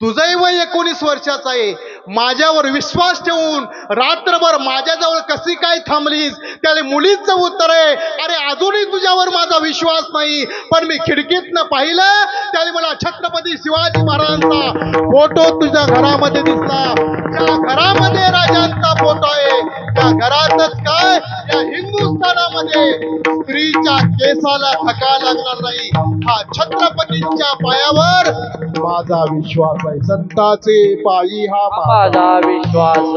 तुझंही वय 19 वर्षाचं आहे. माझ्यावर विश्वास ठेवून रात्रभर माझ्याजवळ कशी काय थांबलीस? त्याला मुलीचं उत्तर आहे, अरे अजूनही तुझ्यावर माझा विश्वास नाही, पण मी खिडकीतनं पाहिलं त्याने मला छत्रपती शिवाजी महाराजांचा फोटो तुझ्या घरामध्ये दिसला. ज्या घरामध्ये राजांचा फोटो आहे त्या घरातच काय या हिंदुस्थानामध्ये स्त्रीच्या केसाला ठका लागणार नाही. हा छत्रपतींच्या पायावर माझा विश्वास आहे. संताचे पायी हा माझा विश्वास,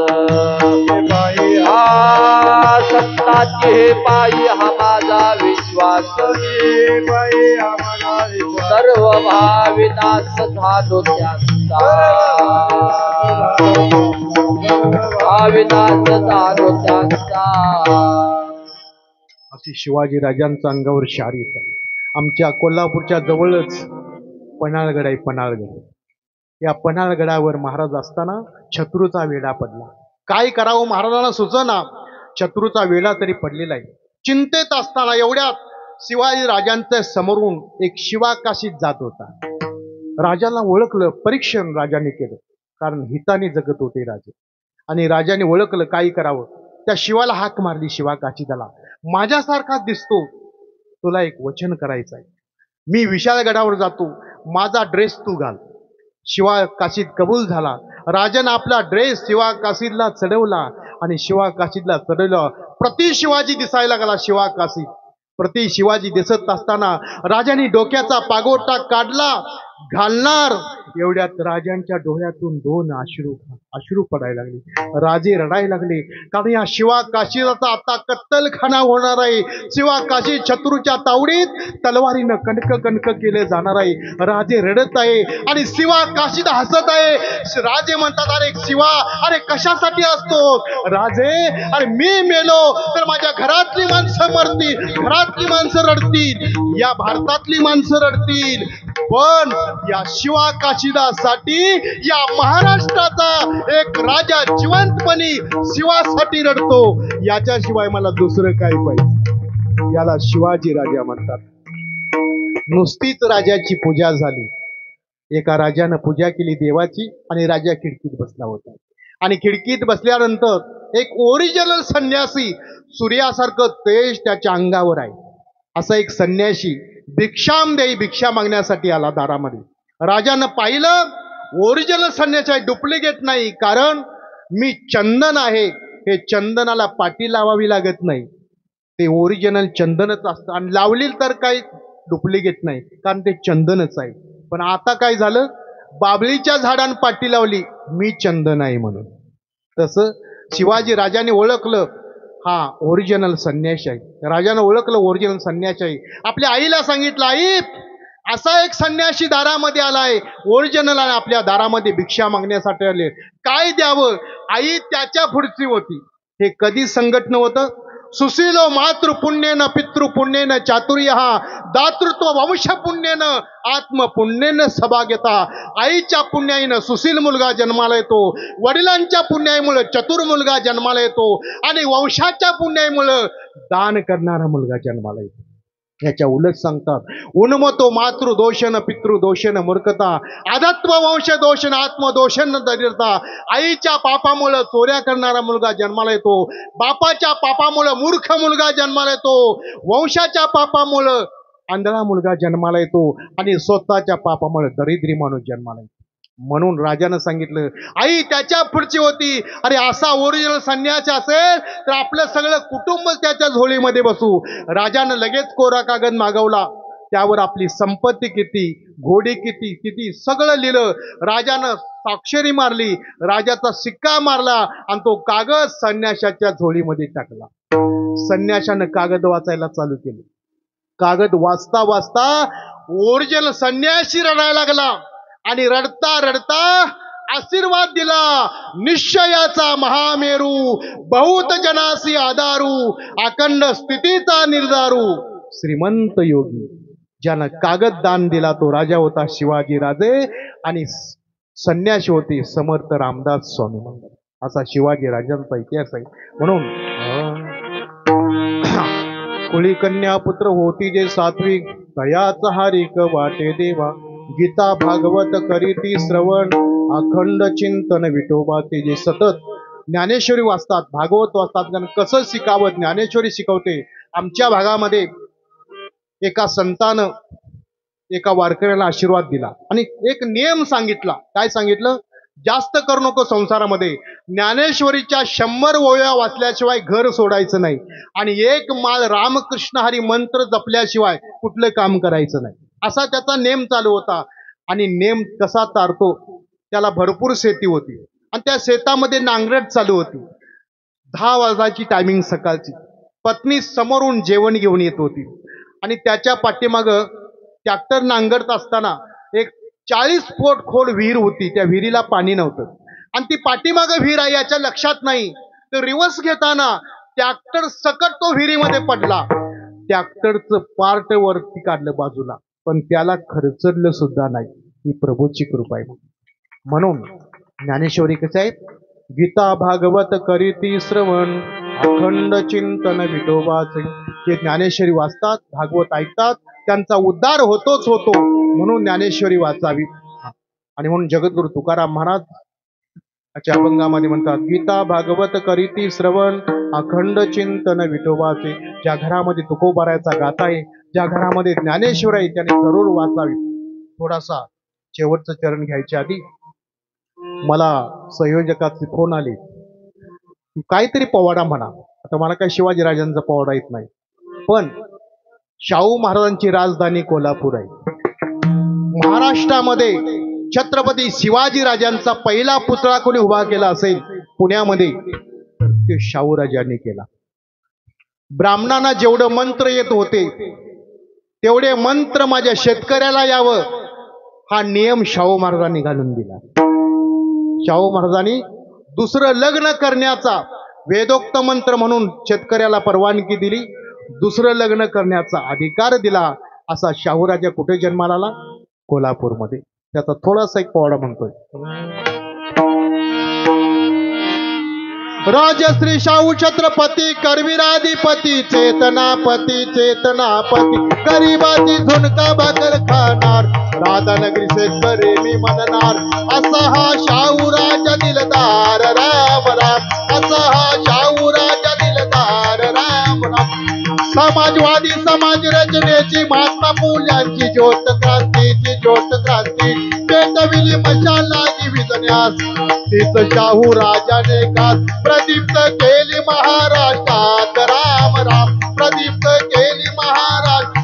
पायी हा सत्ताचे पायी हा माझा विश्वास. पायी आम्हाला विश्वास. सर्व भाविनाश झालो त्यांचा, भाविनाश झालो त्यांचा. अशी शिवाजी राजांचा अंगावर शार येतात. आमच्या कोल्हापूरच्या जवळच पन्हाळगड आहे. पन्हाळगड, या पन्हाळगडावर महाराज असताना शत्रूचा वेढा पडला. काय करावं महाराजांना सुचना. शत्रूचा वेढा तरी पडलेला आहे. चिंतेत असताना एवढ्यात शिवाजी राजांच्या समोरून एक शिवाकाशीत जात होता. राजाला ओळखलं, परीक्षण राजाने केलं, कारण हिताने जगत होते राजे. आणि राजाने ओळखलं काय करावं. त्या शिवाला हाक मारली, शिवाकाशीदाला, माझ्यासारखाच दिसतो, तुला एक वचन करायचं आहे. मी विशाळगडावर जातो, माझा ड्रेस तू घाल. शिवा काशीद कबूल झाला. राजानं आपला ड्रेस शिवा काशीदला चढवला आणि शिवा काशीदला चढवलं. प्रति शिवाजी दिसायला लागला. शिवा काशीद प्रति शिवाजी दिसत असताना राजाने डोक्याचा पागोटा काढला, घालणार एवढ्यात राजांच्या डोळ्यातून 2 अश्रू पडायला लागले. राजे रडायला लागले, कारण या शिवा काशीदाचा आता कत्तलखाना होणार आहे. शिवा काशी शत्रूच्या तावडीत तलवारीनं कणक कणक केले जाणार आहे. राजे रडत आहे आणि शिवा काशीद हसत आहे. राजे म्हणतात, अरे शिवा, अरे कशासाठी असतो? राजे, अरे मी मेलो तर माझ्या घरातली माणसं मरतील, घरातली माणसं रडतील, या भारतातली माणसं रडतील, पण या शिवा काशीदासाठी या महाराष्ट्राचा एक राजा जिवंतपणी शिवासाठी रडतो. याच्याशिवाय मला दुसरं काय पाहिजे? याला शिवाजी राजा म्हणतात. नुसतीच राजाची पूजा झाली. एका राजानं पूजा केली देवाची आणि राजा खिडकीत बसला होता. आणि खिडकीत बसल्यानंतर एक ओरिजिनल संन्यासी, सूर्यासारखं तेज त्याच्या अंगावर आहे, असा एक संन्यासी भिक्षामदेही भिक्षा मागण्यासाठी आला दारामध्ये. राजानं पाहिलं, ओरिजिनल संन्यासी आहे, डुप्लिकेट नाही, कारण मी चंदन आहे, हे चंदनाला पाटी लावावी लागत नाही, ते ओरिजिनल चंदनच असतं, आणि लावली तर काही डुप्लिकेट नाही, कारण ते चंदनच आहे. पण आता काय झालं, बाबळीच्या झाडांना पाटी लावली, मी चंदन आहे म्हणून. तसं शिवाजी राजाने ओळखलं, हा ओरिजिनल संन्यासी आहे. राजानं ओळखलं ओरिजिनल संन्यासी आहे. आपल्या आईला सांगितलं, आई असा एक संन्यासी दारामध्ये आलाय, ओरिजिनल आहे, आपल्या दारामध्ये भिक्षा मागण्यासाठी आले, काय द्यावं? आई त्याच्या पुढची होती. हे कधी संघटन होतं? सुशीलो मातृपुण्येन पितृपुण्येन चातुर्य दातृत्व वंशपुण्येन आत्मपुण्येन सभाग्यता. आईच्या पुण्याईनं सुशील मुलगा जन्माला येतो, वडिलांच्या पुण्याईमुळे चतुर मुलगा जन्माला येतो, आणि वंशाच्या पुण्याईमुळे दान करणारा मुलगा जन्माला येतो. याच्या उलट सांगतात, उन्मतो मातृदोषण पितृदोषण मूर्खता, आधत्व वंश दोषण आत्मदोषण दरिद्रता. आईच्या पापामुळे चोऱ्या करणारा मुलगा जन्माला येतो, बापाच्या पापामुळे मूर्ख मुलगा जन्माला येतो, वंशाच्या पापामुळे आंधळा मुलगा जन्माला येतो, आणि स्वतःच्या पापामुळे दरिद्री माणूस जन्माला येतो. म्हणून राजानं सांगितलं, आई त्याच्या पुढची होती, अरे असा ओरिजिनल संन्यास असेल तर आपलं सगळं कुटुंब त्याच्या झोळीमध्ये बसू. राजानं लगेच कोरा कागद मागवला, त्यावर आपली संपत्ती किती, घोडी किती किती सगळं लिहिलं. राजानं साक्षरी मारली, राजाचा शिक्का मारला आणि तो कागद संन्याशाच्या झोळीमध्ये टाकला. संन्याशानं कागद वाचायला चालू केलं. कागद वाचता वाचता ओरिजिनल संन्यासी रडायला लागला आणि रडता रडता आशीर्वाद दिला, निश्चयाचा महामेरू, बहुत जनासी आधारू, अखंड स्थितीचा निर्धारू, श्रीमंत योगी. ज्यानं कागद दान दिला तो राजा होता शिवाजी राजे आणि संन्यासी होते समर्थ रामदास स्वामी मंडळ. असा शिवाजी राजांचा इतिहास आहे. म्हणून कुळी कन्या पुत्र होती जे सात्विक, तयाच हारिक वाटे देवा, गीता भागवत करीती श्रवण, अखंड चिंतन विठोबाते. जे सतत ज्ञानेश्वरी वाचतात, भागवत वाचतात, कारण कसं शिकावं ज्ञानेश्वरी शिकवते. आमच्या भागामध्ये एका संतानं एका वारकऱ्याला आशीर्वाद दिला आणि एक नियम सांगितला. काय सांगितलं? जास्त करू नको संसारामध्ये. ज्ञानेश्वरीच्या 100 ओव्या वाचल्याशिवाय घर सोडायचं नाही आणि एक माळ रामकृष्ण हरी मंत्र जपल्याशिवाय कुठलं काम करायचं नाही, असा त्याचा नेम चालू होता. आणि नेम कसा तारतो, त्याला भरपूर शेती होती आणि त्या शेतामध्ये नांगरट चालू होती. 10 वाजायची टायमिंग सकाळची. पत्नी समोरून जेवण घेऊन येत होती आणि त्याच्या पाठीमागं ट्रॅक्टर नांगरत असताना एक 40 फूट खोल विहीर होती. त्या विहिरीला पाणी नव्हतं आणि ती पाठीमागं विहीर आहे याच्या लक्षात नाही. तर रिवर्स घेताना ट्रॅक्टर सकट तो विहिरीमध्ये पडला. ट्रॅक्टरचं पार्ट वरती काढलं बाजूला, पण त्याला खरचडलं सुद्धा नाही. ही प्रभूची कृपा आहे. म्हणून ज्ञानेश्वरी कसं आहे? गीता भागवत करीती श्रवण, अखंड चिंतन विठोबाचे. जे ज्ञानेश्वरी वाचतात, भागवत ऐकतात, त्यांचा उद्धार होतोच होतो. म्हणून ज्ञानेश्वरी वाचावी. आणि म्हणून जगद्गुरु तुकाराम महाराज याच्या अभंगामध्ये म्हणतात, गीता भागवत करीती श्रवण, अखंड चिंतन विठोबाचे. ज्या घरामध्ये तुकोबारायचा गाथा आहे, ज्या घरामध्ये ज्ञानेश्वर आहे, त्याने जरूर वाचावी. थोडासा शेवटचं चरण घ्यायच्या आधी मला संयोजकाचे फोन आले, काहीतरी पवाडा म्हणा. आता मला काही शिवाजीराजांचा पवाडा येत नाही, पण शाहू महाराजांची राजधानी कोल्हापूर आहे. महाराष्ट्रामध्ये छत्रपती शिवाजी राजांचा पहिला पुतळा कोणी उभा केला असेल पुण्यामध्ये, ते शाहू राजांनी केला. ब्राह्मणांना जेवढं मंत्र येत होते तेवढे मंत्र माझ्या शेतकऱ्याला यावं, हा नियम शाहू महाराजांनी घालून दिला. शाहू महाराजांनी दुसरं लग्न करण्याचा वेदोक्त मंत्र म्हणून शेतकऱ्याला परवानगी दिली, दुसरं लग्न करण्याचा अधिकार दिला. असा शाहू राजा कुठे जन्माला आला? कोल्हापूरमध्ये. त्याचा थोडासा एक पोवाडा म्हणतोय. राजश्री शाहू छत्रपती, करवीराधिपती, चेतनापती चेतनापती, गरिबाची झुणका भाकर खाणार, राधानगरी शेतकरी मी म्हणणार, असा हा शाहू राजा दिलदार राम राम, असा हा शाहू राजा दिलदार राम राम. समाजवादी समाज रचनेची महात्मा फुल्यांची ज्योत क्रांतीची ज्योत क्रांती, पेटविली मशालाची विजण्यास, तीच शाहू राजाने कास प्रदीप्त केली महाराष्ट्रात राम राम, प्रदीप्त केली महाराष्ट्रात.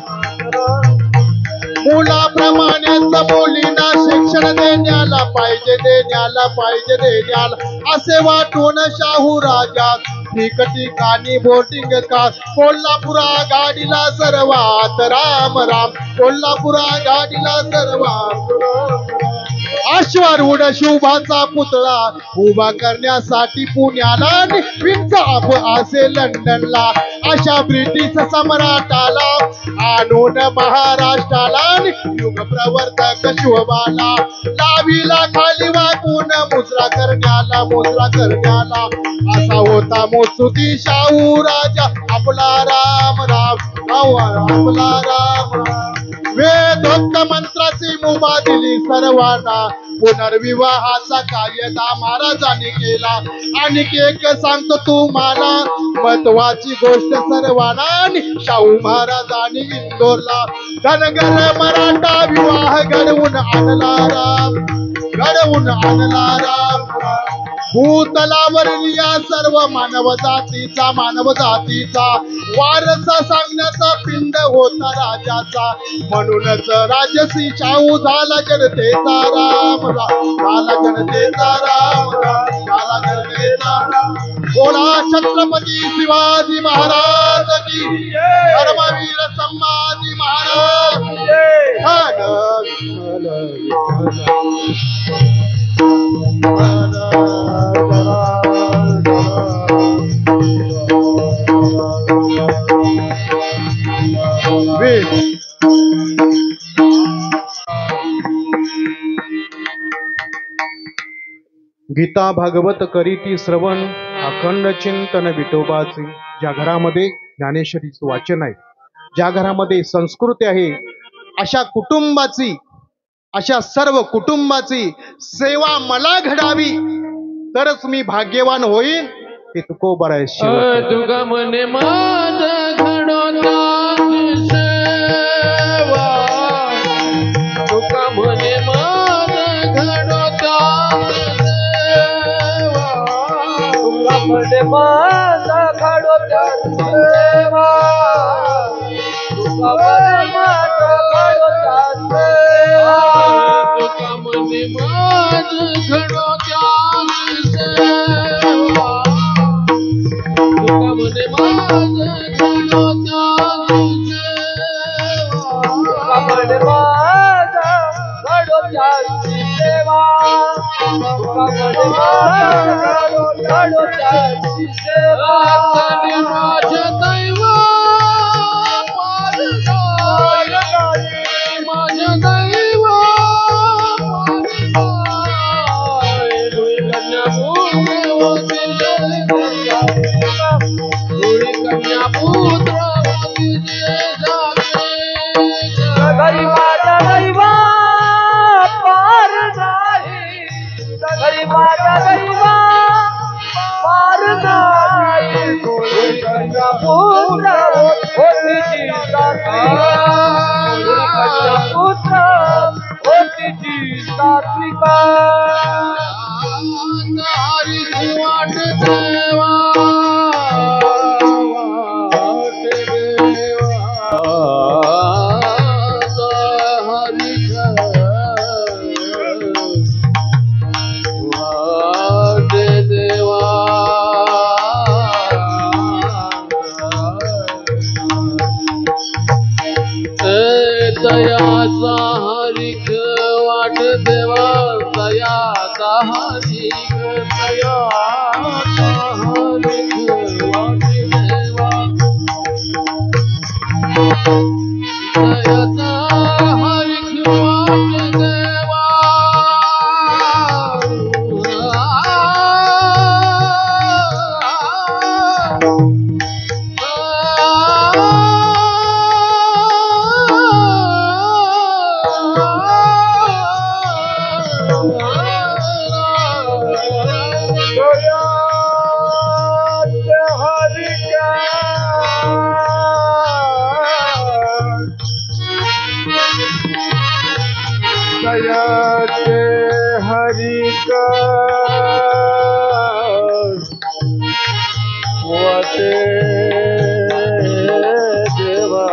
मुलाप्रमाणे मुलींना शिक्षण देण्याला पाहिजे, देण्याला पाहिजे, देण्याला, असे वाटून शाहू राजा ठिकठिकाणी बोटिंग का, कोल्हापुरा गाडीला सर्वात राम राम, कोल्हापुरा गाडीला सर्वात. अश्वारूढ शिवबाचा पुतळा उभा करण्यासाठी पुण्याला विंचाप असे लंडनला, अशा ब्रिटिश सम्राटाला आणून महाराष्ट्राला युग प्रवर्तक शिवबाला लावीला खाली वाकून मुजरा करण्याला, मुजरा करण्याला. असा होता मोत्सुकी शाहू राजा आपला राम राम, आपला राम राम. वेदोक्त मंत्राची मुभा दिली सर्वांना, पुनर्विवाहाचा कायदा महाराजांनी केला. आणि एक सांगतो तुम्हाला महत्वाची गोष्ट सर्वांना, शाहू महाराजांनी इंदोरला धनगर मराठा विवाह घडवून आणला राम. घडवून आणला राम भूतलावरील या सर्व मानव जातीचा वारसा सांगण्याचा पिंड होता राजाचा म्हणूनच राजसी शाहू झाला जनतेचा राम झाला जनतेचा राम झाला जनतेचा राम बोला छत्रपती शिवाजी महाराज की धर्मवीर संभाजी महाराज हर गीता भागवत करीती श्रवण अखंड चिंतन विठोबाचे ज्या घरामध्ये ज्ञानेश्वरीचं वाचन आहे ज्या घरामध्ये संस्कृती आहे अशा कुटुंबाची अशा सर्व कुटुंबाची सेवा मला घडावी तरच मी भाग्यवान होईन हे तुकोबर आहे तुका म्हणे माझ घडोता सेवा तुका म्हणे माझ घडोता सेवा तुका म्हणे माझ घडोता सेवा तुका म्हणे माझ घडोता सेवा तुका म्हणे माझ घडोता सेवा तुका म्हणे माझ घडोता सेवा तुका म्हणे माझ घडोता सेवा माझ्या दैव माझ्या दैव घरी माझा दैवा पार नाही घरी माझा दैवा पार नाही कन्या पुत्र होतीची कन्या पुत्र होतीची सात्विका हरी वाट देवा दयाचा हरिक वाट देवा दयाचा हरिक दयाचा हरिक वाट देवा दयाचा हरिक वाट देवा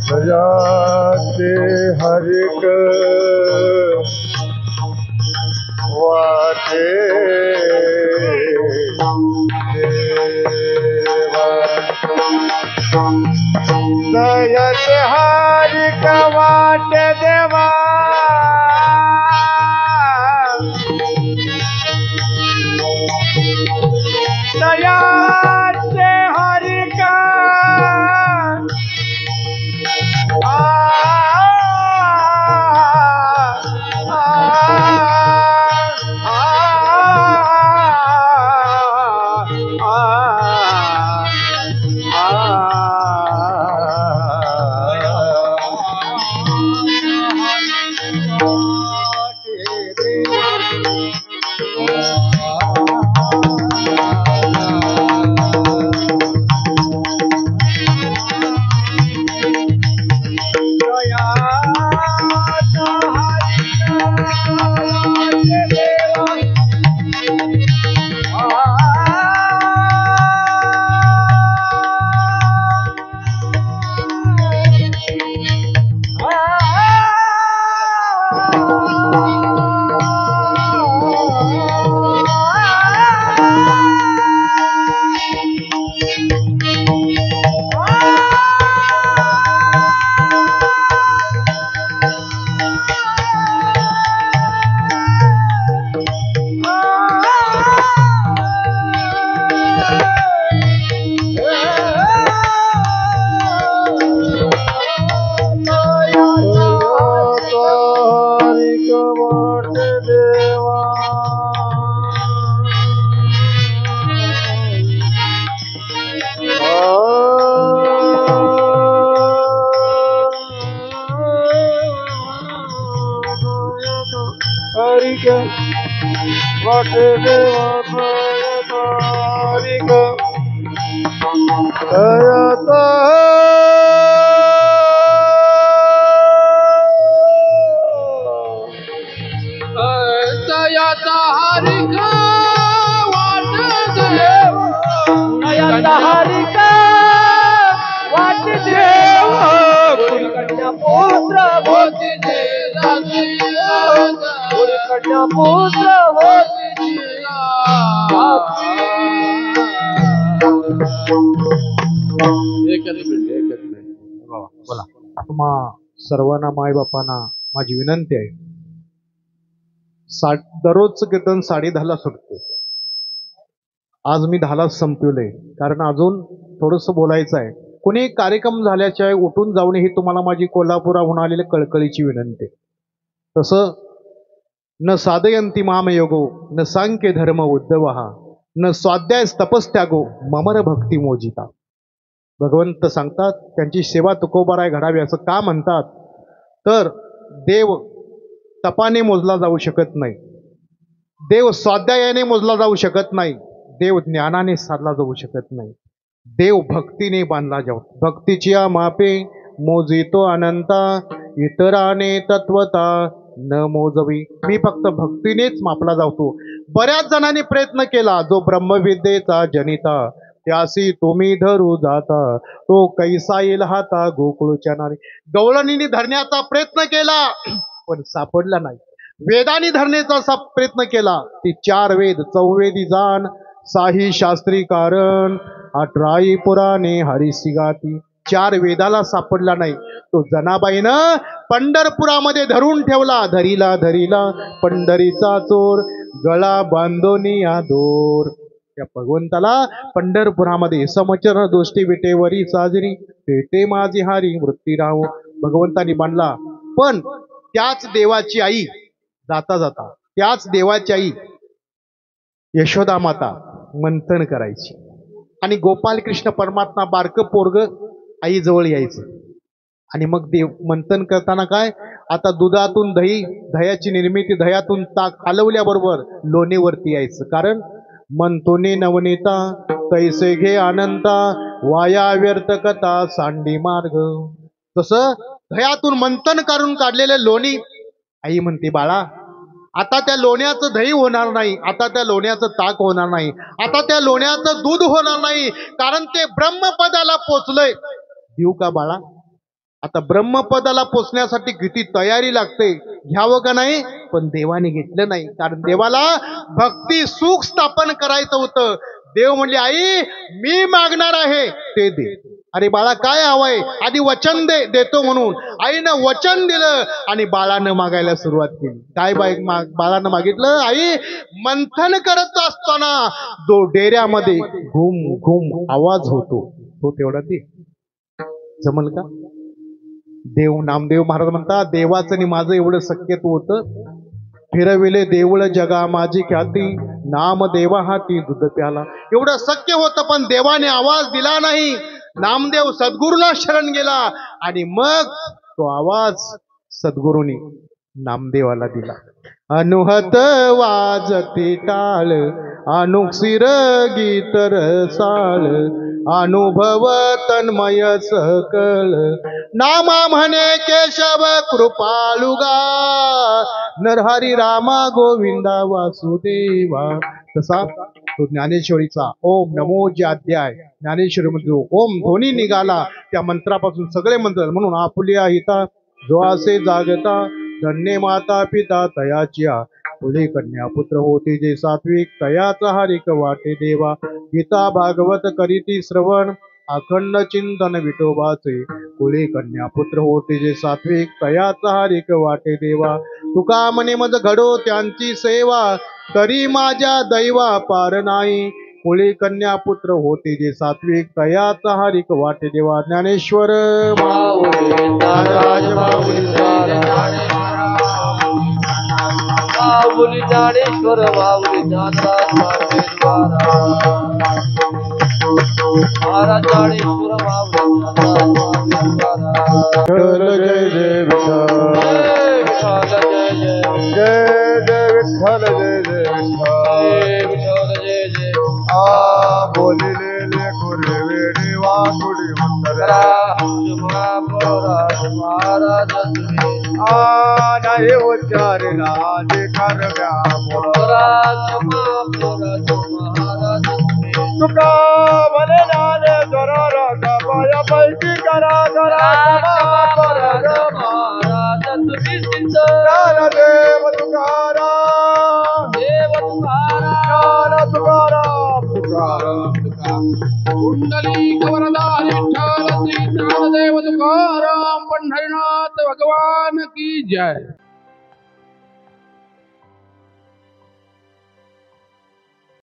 दयाचे हरिक वाटे देवा दयाचे हरिक वाटे देवा दयाचे हरिक वाट देवा दयाचे हरिक वाटे देवा तारिक दयाता दयाचा हरिक वाट देव दयाचा हरिक वाट देव कन्या पुत्र होती कन्या पुत्र होती बोला. तुम्हा सर्वांना मायबापांना माझी विनंती आहे. दररोजचं कीर्तन 10:30ला सुटतं. आज मी 10लाच संपवलंय कारण अजून थोडंसं बोलायचं आहे. कोणी कार्यक्रम झाल्याच्या उठून जाऊन ही तुम्हाला माझी कोल्हापुराहून आलेली कळकळीची विनंती. तसं न साधयंती मामयोगो न सांख्य धर्म उद्धवहा न स्वाध्याय तपस्त्यागो ममर भक्ती मोजिता. भगवंत सांगतात त्यांची सेवा तुकोबाराय घडावी. असं का म्हणतात तर देव तपाने मोजला जाऊ शकत नाही, देव स्वाध्यायाने मोजला जाऊ शकत नाही, देव ज्ञानाने साधला जाऊ शकत नाही, देव भक्तीने बांधला जाऊ. भक्तीची मापे मोजितो अनंता इतराने तत्वता न मोजवी. मी फक्त भक्तीनेच मापला जातो. बऱ्याच जणांनी प्रयत्न केला, जो ब्रह्मविद्येचा जनिता त्यासी तुम्ही धरू जाता तो कैसा येईल हाता गोकुळच्या नारी. गवळणीने धरण्याचा प्रयत्न केला पण सापडला नाही. वेदाने धरण्याचा प्रयत्न केला, ती 4 वेद 4 वेदी जाण साही शास्त्री कारण 18 पुराणे हरिसी गाती. 4 वेदाला सापडला नाही. तो जनाबाईनं पंढरपुरामध्ये धरून ठेवला. धरीला धरीला पंढरीचा चोर गळा बांधोनिया दोर. त्या भगवंताला पंढरपुरामध्ये समचरण दोष्टी विटेवरी साजरी ते माझी हारी मृत्यू राहो भगवंतानी बांधला. पण त्याच देवाची आई जाता जाता त्याच देवाची आई यशोदा माता मंथन करायची आणि गोपाल कृष्ण परमात्मा बारकं पोरग आई जवळ यायचं आणि मग देव मंथन करताना काय, आता दुधातून दही, दह्याची निर्मिती, दह्यातून ताक हलवल्याबरोबर लोणीवरती यायचं. कारण मंतोने नवनीता तैसे घे अनंता वाया व्यर्थ कथा सांडी मार्ग. तसं दह्यातून मंथन करून काढलेले लोणी आई म्हणते, बाळा आता त्या लोण्याचं दही होणार नाही, आता त्या लोण्याचं ताक होणार नाही, आता त्या लोण्याचं दूध होणार नाही, कारण ते ब्रह्मपदाला पोचलंय. देऊ का बाळा? आता ब्रह्मपदाला पोचण्यासाठी किती तयारी लागते, घ्यावं का नाही? पण देवाने घेतलं नाही, कारण देवाला भक्ती सुख स्थापन करायचं होतं. देव म्हणले, आई मी मागणार आहे ते दे. अरे बाळा काय हवंय? आधी वचन देतो म्हणून आईनं वचन दिलं आणि बाळानं मागायला सुरुवात केली. काय बाळानं मागितलं? आई मंथन करत असताना जो डेऱ्यामध्ये घुम घुम आवाज होतो तो तेवढा दे. जमल का? देव नामदेव महाराज म्हणतात, देवाचं आणि माझं एवढं शक्यतो होतं. फिरविले देऊळ जगा माझी ख्याती नाम देवा हाती दूध प्याला. एवढं शक्य होतं पण देवाने आवाज दिला नाही. नामदेव सद्गुरूला शरण गेला आणि मग तो आवाज सद्गुरूंनी नामदेवाला दिला. अनुहत वाजती टाळ अनुक्षिर गीत रसाळ अनुभव तन्मय सकळ नामा म्हणे केशव कृपालुगा नरहरी रामा गोविंदा वासुदेवा. तसा तो ज्ञानेश्वरीचा ओम नमो जे अध्याय ज्ञानेश्वरी मध्ये ओम ध्वनी निघाला त्या मंत्रापासून सगळे मंत्र. म्हणून आपुल्या हिता जो असे जागता धन्य माता पिता तयाच्या फुले कन्या पुत्र होते जे सात्विक तयाचा हरिक वाटे देवा. गीता भागवत करीती श्रवण अखंड चिंतन विठोबाचे फुले कन्या पुत्र होते जे सात्विक तयाचा हरिक वाटे देवा. तुका म्हणे मज घडो त्यांची सेवा तरी माझ्या दैवा पार नाही. फुले कन्या पुत्र होते जे सात्विक तयाचा हरिक वाटे देवा. ज्ञानेश्वर माऊली ज्ञानेश्वर माऊली ज्ञानराज महाराज ज्ञानेश्वर माऊली जय जय विठ्ठल, जय जय जय जय विठ्ठल, जय जय विठ्ठल. बोलिले लेकुरे वेडी वाकुडी म्हणतऱ्या महाराज नाही उच्चारिला ते खरव्या तुका भले नाले जरा राजा पाया पैकी करा करा महाराज तुम्ही सिद्ध देव तुकाराम देव तुकाराम तुकाराम तुकाराम कुंडली वरदा विठ्ठल श्री ज्ञानदेव तुकाराम पंढरीनाथ भगवान की जय।